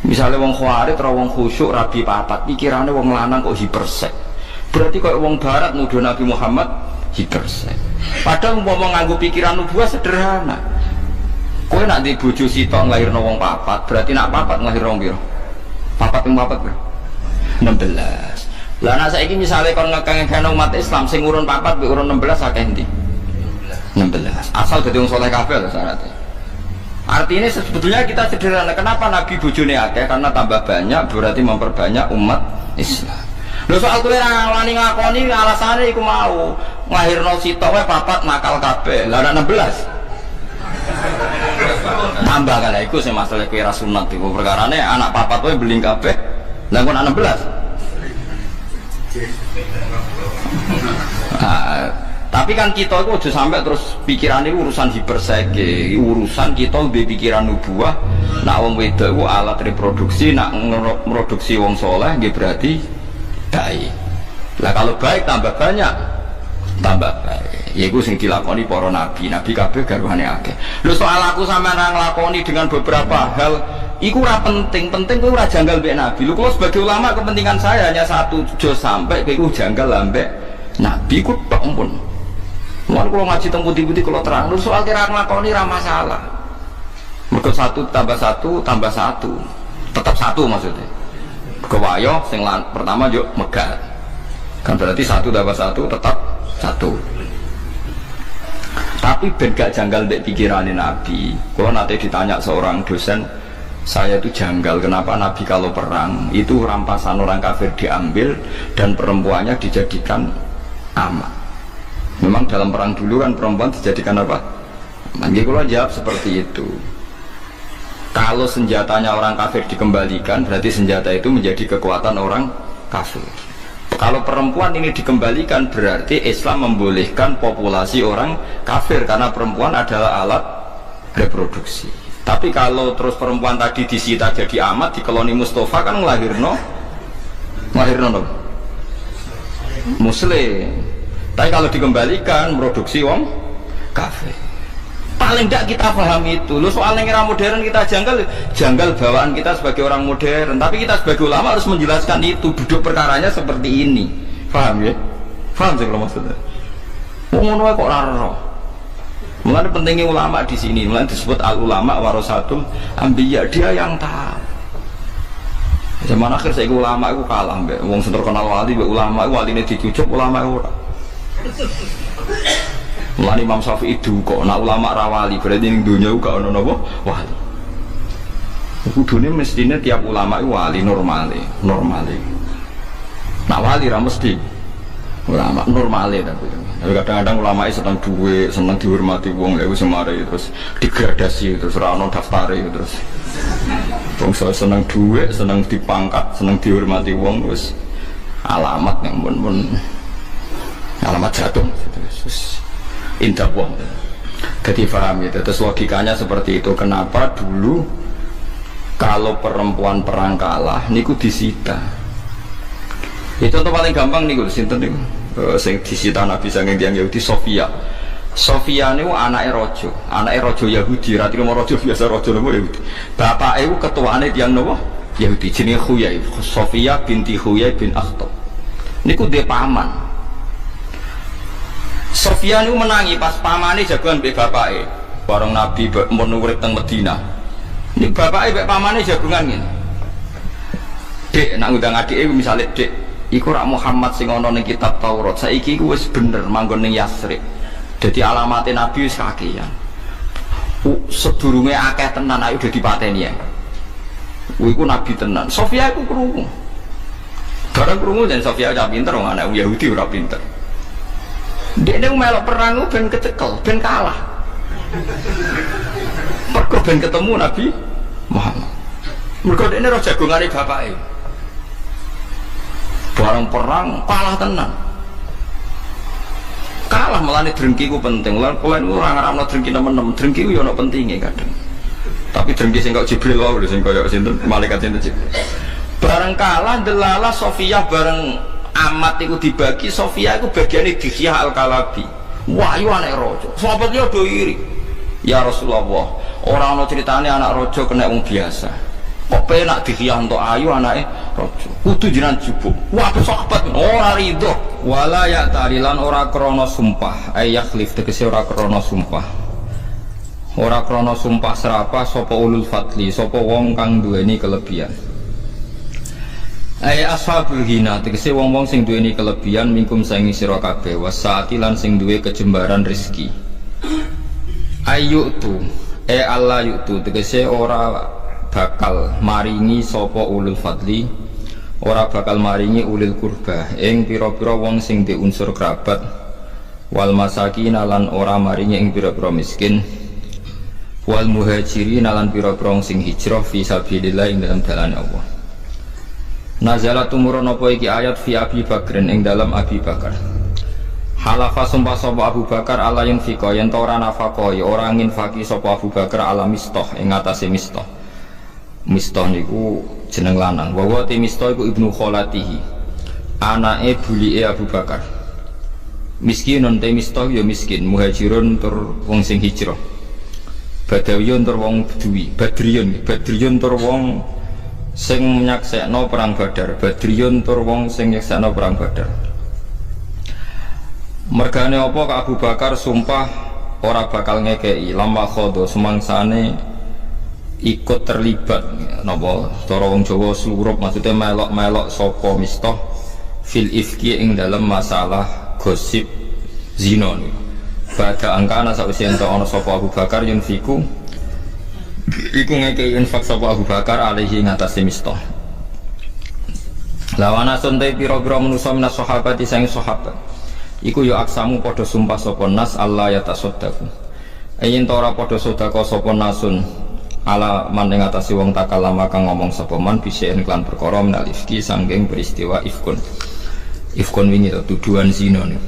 Misalnya wong khawarit atau wong khusyuk rabi papat pikirannya wong lanang kok hipersek. Berarti kok wong barat nuduh Nabi Muhammad hipersek. Padahal mau nganggo pikiran nubuah sederhana. Kowe nak di bojo sitok nglahirno wong papat, berarti nak papat nglahirno piro? Papat ping papat piro? 16. Lah nek saiki misale kon ngekeng umat Islam sing urun papat mbek urun 16 akeh endi? 16. Asal dadi wong saleh kabeh lho syaratnya. Artinya sebetulnya kita sederhana. Kenapa Nabi bojone akeh? Karena tambah banyak berarti memperbanyak umat Islam. Lho soal kowe ra wani ngakoni alasane iku mau nglahirno sitok wae papat nakal kabeh. Lah 16. Tambah kala iku sing masalah kowe ra sunat iku perkarane anak papat wae beling kabeh. Lah kok 16. Tapi kan kita itu aja sampai terus pikirannya urusan hiperseke, urusan kita di pikiran nubuah. Nak wong wedok itu alat reproduksi, nak produksi wong soleh, dia berarti baik. Lah kalau baik tambah banyak, tambah baik. Ya itu sing dilakoni para nabi kabeh garwane akeh. Lho soal aku sama nang nglakoni dengan beberapa hal, iku ora penting kuwi ora janggal mbek nabi. Lho kalau sebagai ulama kepentingan saya hanya satu, jo sampai iku janggal ambek nabi ku tok pun. Mulai kalau ngaji tentang putih-putih kalau terang, soal kira ngelakoni ramah masalah. Mereka 1 tambah 1 tambah 1, tetap 1 maksudnya. Kewayo, sing pertama yuk megat. Kan berarti 1 tambah 1 tetap 1. Tapi ben gak janggal dek pikirannya Nabi. Kalau nanti ditanya seorang dosen, saya itu janggal kenapa Nabi kalau perang itu rampasan orang kafir diambil dan perempuannya dijadikan amat. Memang dalam perang dulu kan perempuan dijadikan apa? Mungkin kalau jawab seperti itu. Kalau senjatanya orang kafir dikembalikan, berarti senjata itu menjadi kekuatan orang kafir. Kalau perempuan ini dikembalikan, berarti Islam membolehkan populasi orang kafir karena perempuan adalah alat reproduksi. Tapi kalau terus perempuan tadi disita jadi amat di koloni Mustafa kan ngelahirno Muslim. Tapi kalau dikembalikan produksi wong kafir. Paling tidak kita paham itu. Lu soal yang era modern kita janggal bawaan kita sebagai orang modern. Tapi kita sebagai ulama harus menjelaskan itu. Duduk perkaranya seperti ini. Paham ya? Paham sih kalau maksudnya. Ngono kok ora ora. Mulane pentingnya ulama di sini, mulane disebut al ulama warasatul anbiya, dia yang tahu. Zaman akhir saya ulama itu kalah mbak, wong sing terkenal wali mbak ulama itu waline dicucuk ulama itu ora. Mulane Imam Syafi'i itu kok nak ulama ra wali berarti ning dunya gak ono napa wali. Kudune mestine tiap ulama itu wali normale. Nak wali ra mesti ulama normale tapi kadang-kadang ulama itu seneng duwe, seneng dihormati wong lha wis semare terus digradasi terus ra ono daftare terus. Wong seneng duwe, seneng dipangkat, seneng dihormati wong wis alamat yang pun alamat jatuh terus indah wong. Jadi paham ya, terus logikanya seperti itu. Kenapa dulu kalau perempuan perang kalah niku disita? Itu contoh paling gampang niku sinten niku sing disita Nabi saking tiyang Yahudi Sofia. Sofia niku anake raja Yahudi, ra trimo raja biasa raja nopo Yahudi. Bapake iku ketuane tiyang nopo Yahudi jenenge Huyai, Sofia binti Huyai bin Akhtab. Niku dhe paman. Sofia niku menangi pas pamane jagoan mbek bapake. Bareng Nabi mun urip teng Madinah. Niku bapake mbek pamane jagongan ngene. Dek nak ngundang adike misale Dek iku rak Muhammad sing ana ning kitab Taurat. Saiki iku wis bener manggon ning Yasrib. Dadi alamate Nabi wis kakean. Sedurunge akeh tenan ayo udah dipateni ya. Iku Nabi tenan. Sofia iku krungu. Barang krungu dan Sofia udah pinter wong anak Yahudi ora pinter. Dekne melok perang ben kecekel, ben kalah. Mergo ben ketemu Nabi Muhammad. Mergo dekne ora jagongane bapake. Barang perang kalah tenan. Kalah melane drengki ku penting. Lan kula niku ora ngarepno drengki nemen-nemen. Drengki ku yo ono pentinge kadang. Tapi drengki sing kok Jibril wae sing koyo sinten malaikat sinten Jibril. Bareng kalah delala Sofia bareng amat iku dibagi. Sofia iku bagiane Dihyah Al-Kalabi. Wahyu anak raja. Sahabat yo do iri. Ya Rasulullah, ora ana critane anak raja kena wong biasa. Kok penak Dihyah entuk ayu anake raja. Kudu jenengan jupuk. Wah, sahabat ora rido. Wala ya tarilan ora krana sumpah. Ayakhlif tegese ora krana sumpah. Ora krana sumpah serapah sapa ulul fadli, sapa wong kang duweni kelebihan. Ashabul ghina tegese wong-wong sing duweni kelebihan mingkum saingi sira kabeh wasaati lan sing duwe kejembaran rezeki. Ayyutu Allah yutu tegese ora bakal maringi sapa ulul fadli, ora bakal maringi ulil kurba ing pira-pira wong sing di unsur kerabat, wal masakin lan ora maringi ing pira-pira miskin, wal muhajirin lan pira-pira wong sing hijrah fi sabilillah ing dalam dalan Allah. Nazalat tumurun apa iki ayat fi Abi Bakrin ing dalam Abi Bakar. Halafa sumpah sapa Abu Bakar ala yang fika yen ora nafaqah ya ora nginfaki sapa Abu Bakar ala Mistah ing atase Mistah. Mistah niku jeneng lanang. Wa wa Mistah iku ibnu kholatihi. Anake bulike Abu Bakar. Miskinun te Mistah ya miskin, muhajirun tur wong sing hijrah. Badawiyun tur wong Bedui, Badriyun tur wong sing nyaksekno perang Badar, Badriyun tur wong sing nyaksekno perang Badar. Mergane apa ka Abu Bakar sumpah ora bakal ngekei lama khodo semangsane ikut terlibat napa cara wong Jawa slurup maksudnya melok-melok sapa Mistah fil ifki ing dalam masalah gosip zina niku. Pada angkana sakwise ento ana sapa Abu Bakar yunfiku iku ngekei infak sapa Abu Bakar alaihi ngatasi Mistah. Lawana suntai pira-pira manusa minas sahabati sang sahabat. Iku yo aksamu padha sumpah sapa nas Allah ya tasaddaqu. Yen ora padha sedekah sapa nasun ala man ing ngatasi wong takalama kang ngomong sapa man biseen klan perkara minal ifki sangking peristiwa ifkun. Ifkun wingi tuduhan zina niku.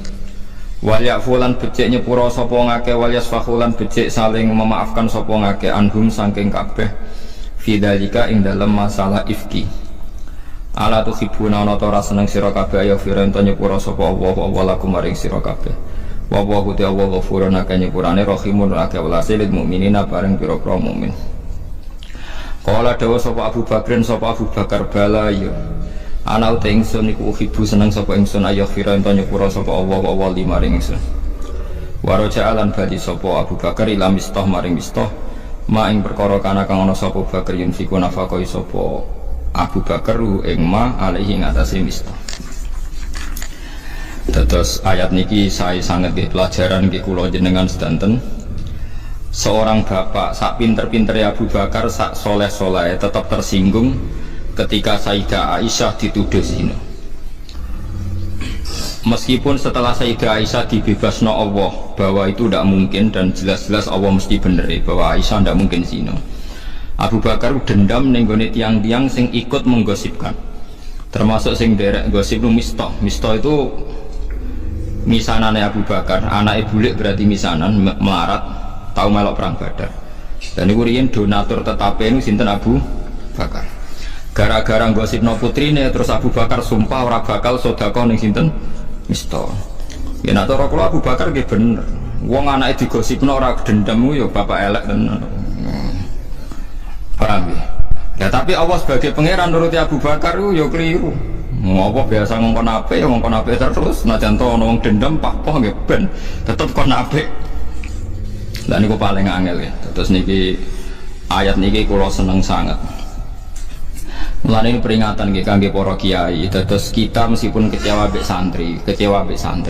Wal yafulan becik nyepura sapa ngake wal yasfahulan becik saling memaafkan sapa ngake anhum saking kabeh fidzalika ing dalem masalah ifki. Ala tuhibuna ana ta ora seneng sira kabeh ya firen to nyepura sapa Allah lakum maring sira kabeh. Wa wa huti Allah ghafurun akeh nyepurane rahimun akeh welase lil mukminina bareng pira-pira mukmin. Kala dawa sapa Abu Bakrin sapa Abu Bakar bala ya. Ana uta ingsun iku uhibbu seneng sapa ingsun ayaghfira ento nyepura sapa Allah li maring ingsun. Wa raja'alan bali sapa Abu Bakar ila Mistah maring Mistah ma ing perkara kana kang ana sapa Bakar yen fiku nafaqoi sapa Abu Bakar ing ma alaihi ngatasi Mistah. Terus ayat niki saya sangat nggih pelajaran nggih kula jenengan sedanten. Seorang bapak sak pinter-pinter Abu Bakar sak soleh-soleh tetap tersinggung ketika Sayyidah Aisyah dituduh zina. Meskipun setelah Sayyidah Aisyah dibebasno Allah bahwa itu tidak mungkin dan jelas-jelas Allah mesti bener bahwa Aisyah tidak mungkin zina. Abu Bakar dendam ning gone tiang-tiang sing ikut menggosipkan. Termasuk sing derek gosip lu Mistah. Mistah itu misanane Abu Bakar, anak bulik berarti misanan melarat, tahu melok perang Badar. Dan iku riyen donatur tetape niku sinten Abu Bakar. Gara-gara gosipno putrine terus Abu Bakar sumpah ora bakal sedekah ning sinten Mistah. Ya nek cara kula Abu Bakar nggih bener. Wong anake digosipno ora dendam ya bapak elek tenan. Paham ya? Ya tapi Allah sebagai pangeran nuruti Abu Bakar ya keliru. Ngopo biasa ngongkon apik ya ngongkon apik terus najan to ana wong dendam papoh nggih ben tetep kon apik. Lah niku paling angel ya. Terus niki ayat niki kula seneng sangat. Mulane ini peringatan nggih kangge para kiai. Terus kita meskipun kecewa mbek santri,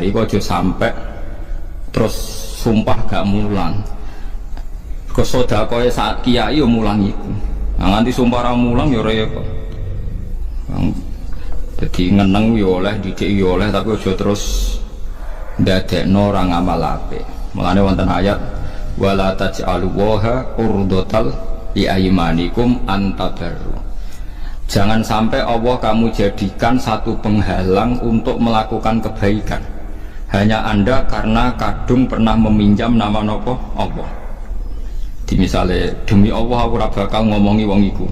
kok aja sampai terus sumpah gak mulang. Kok sedekahe saat kiai yo mulang iku. Nah, nganti sumpah ra mulang yo repot. Jadi ngeneng yo oleh, didik yo oleh, tapi aja terus ndadekno ora ngamal apik. Mulane wonten ayat wala taj'alu waha urdatal li aymanikum antabarru. Jangan sampai Allah kamu jadikan satu penghalang untuk melakukan kebaikan. Hanya Anda karena kadung pernah meminjam nama nopo Allah. Di misalnya demi Allah aku ora bakal ngomongi wong iku.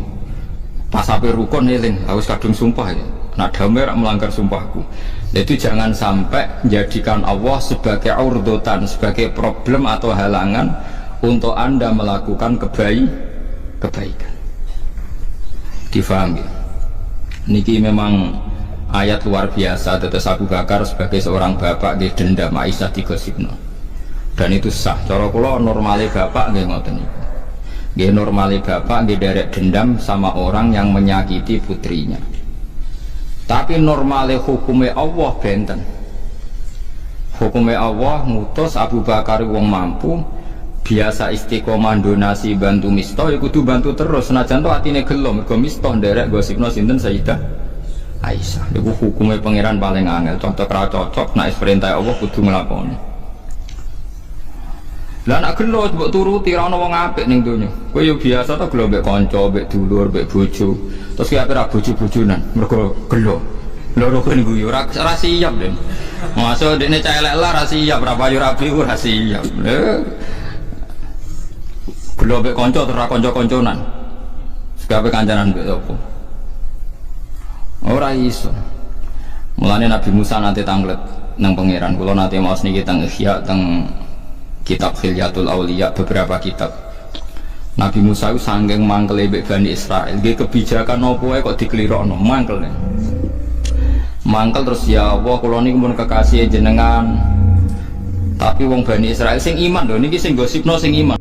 Pas ape rukun eling, harus kadung sumpah ya. Nah damai rak melanggar sumpahku. Itu jangan sampai jadikan Allah sebagai urdotan, sebagai problem atau halangan untuk Anda melakukan kebaikan. Difahami. Niki memang ayat luar biasa. Tetes Abu Bakar sebagai seorang bapak nggih dendam Aisyah digosipno. Dan itu sah. Cara kula normale bapak nggih ngoten niku. Nggih normale bapak nggih derek dendam sama orang yang menyakiti putrinya. Tapi normale hukume Allah benten. Hukume Allah ngutus Abu Bakar wong mampu biasa istiqomah donasi bantu Mistah ya kudu bantu terus senajan to atine gelo mergo Mistah nderek gosipno sinten Sayyidah Aisyah. Iku hukume pangeran paling angel, cocok ra cocok nek perintah Allah kudu nglakoni. Lah nek gelo mbok turuti ra ono wong apik ning donya. Kowe yo biasa to gelo mbek kanca, mbek dulur, mbek bojo. Terus ki ape ra bojo-bojonan mergo gelo. Loro kene guyu ora siap den. Masuk dekne cah elek lah ra siap, ra payu rabi ora siap. Gelo mbek kanca terus ra kanca-kanconan. Sebabe kancanan mbek sapa? Ora iso. Mulane Nabi Musa nanti tanglet nang pangeran. Kula nate maos niki teng Ihya teng kitab Khilyatul Auliya beberapa kitab. Nabi Musa itu sanggeng mangkel mbek Bani Israil. Nggih kebijakan apa wae kok dikelirokno mangkel. Mangkel terus ya Allah kula niku mun kekasih jenengan. Tapi wong Bani Israil sing iman lho niki sing gosipno sing iman.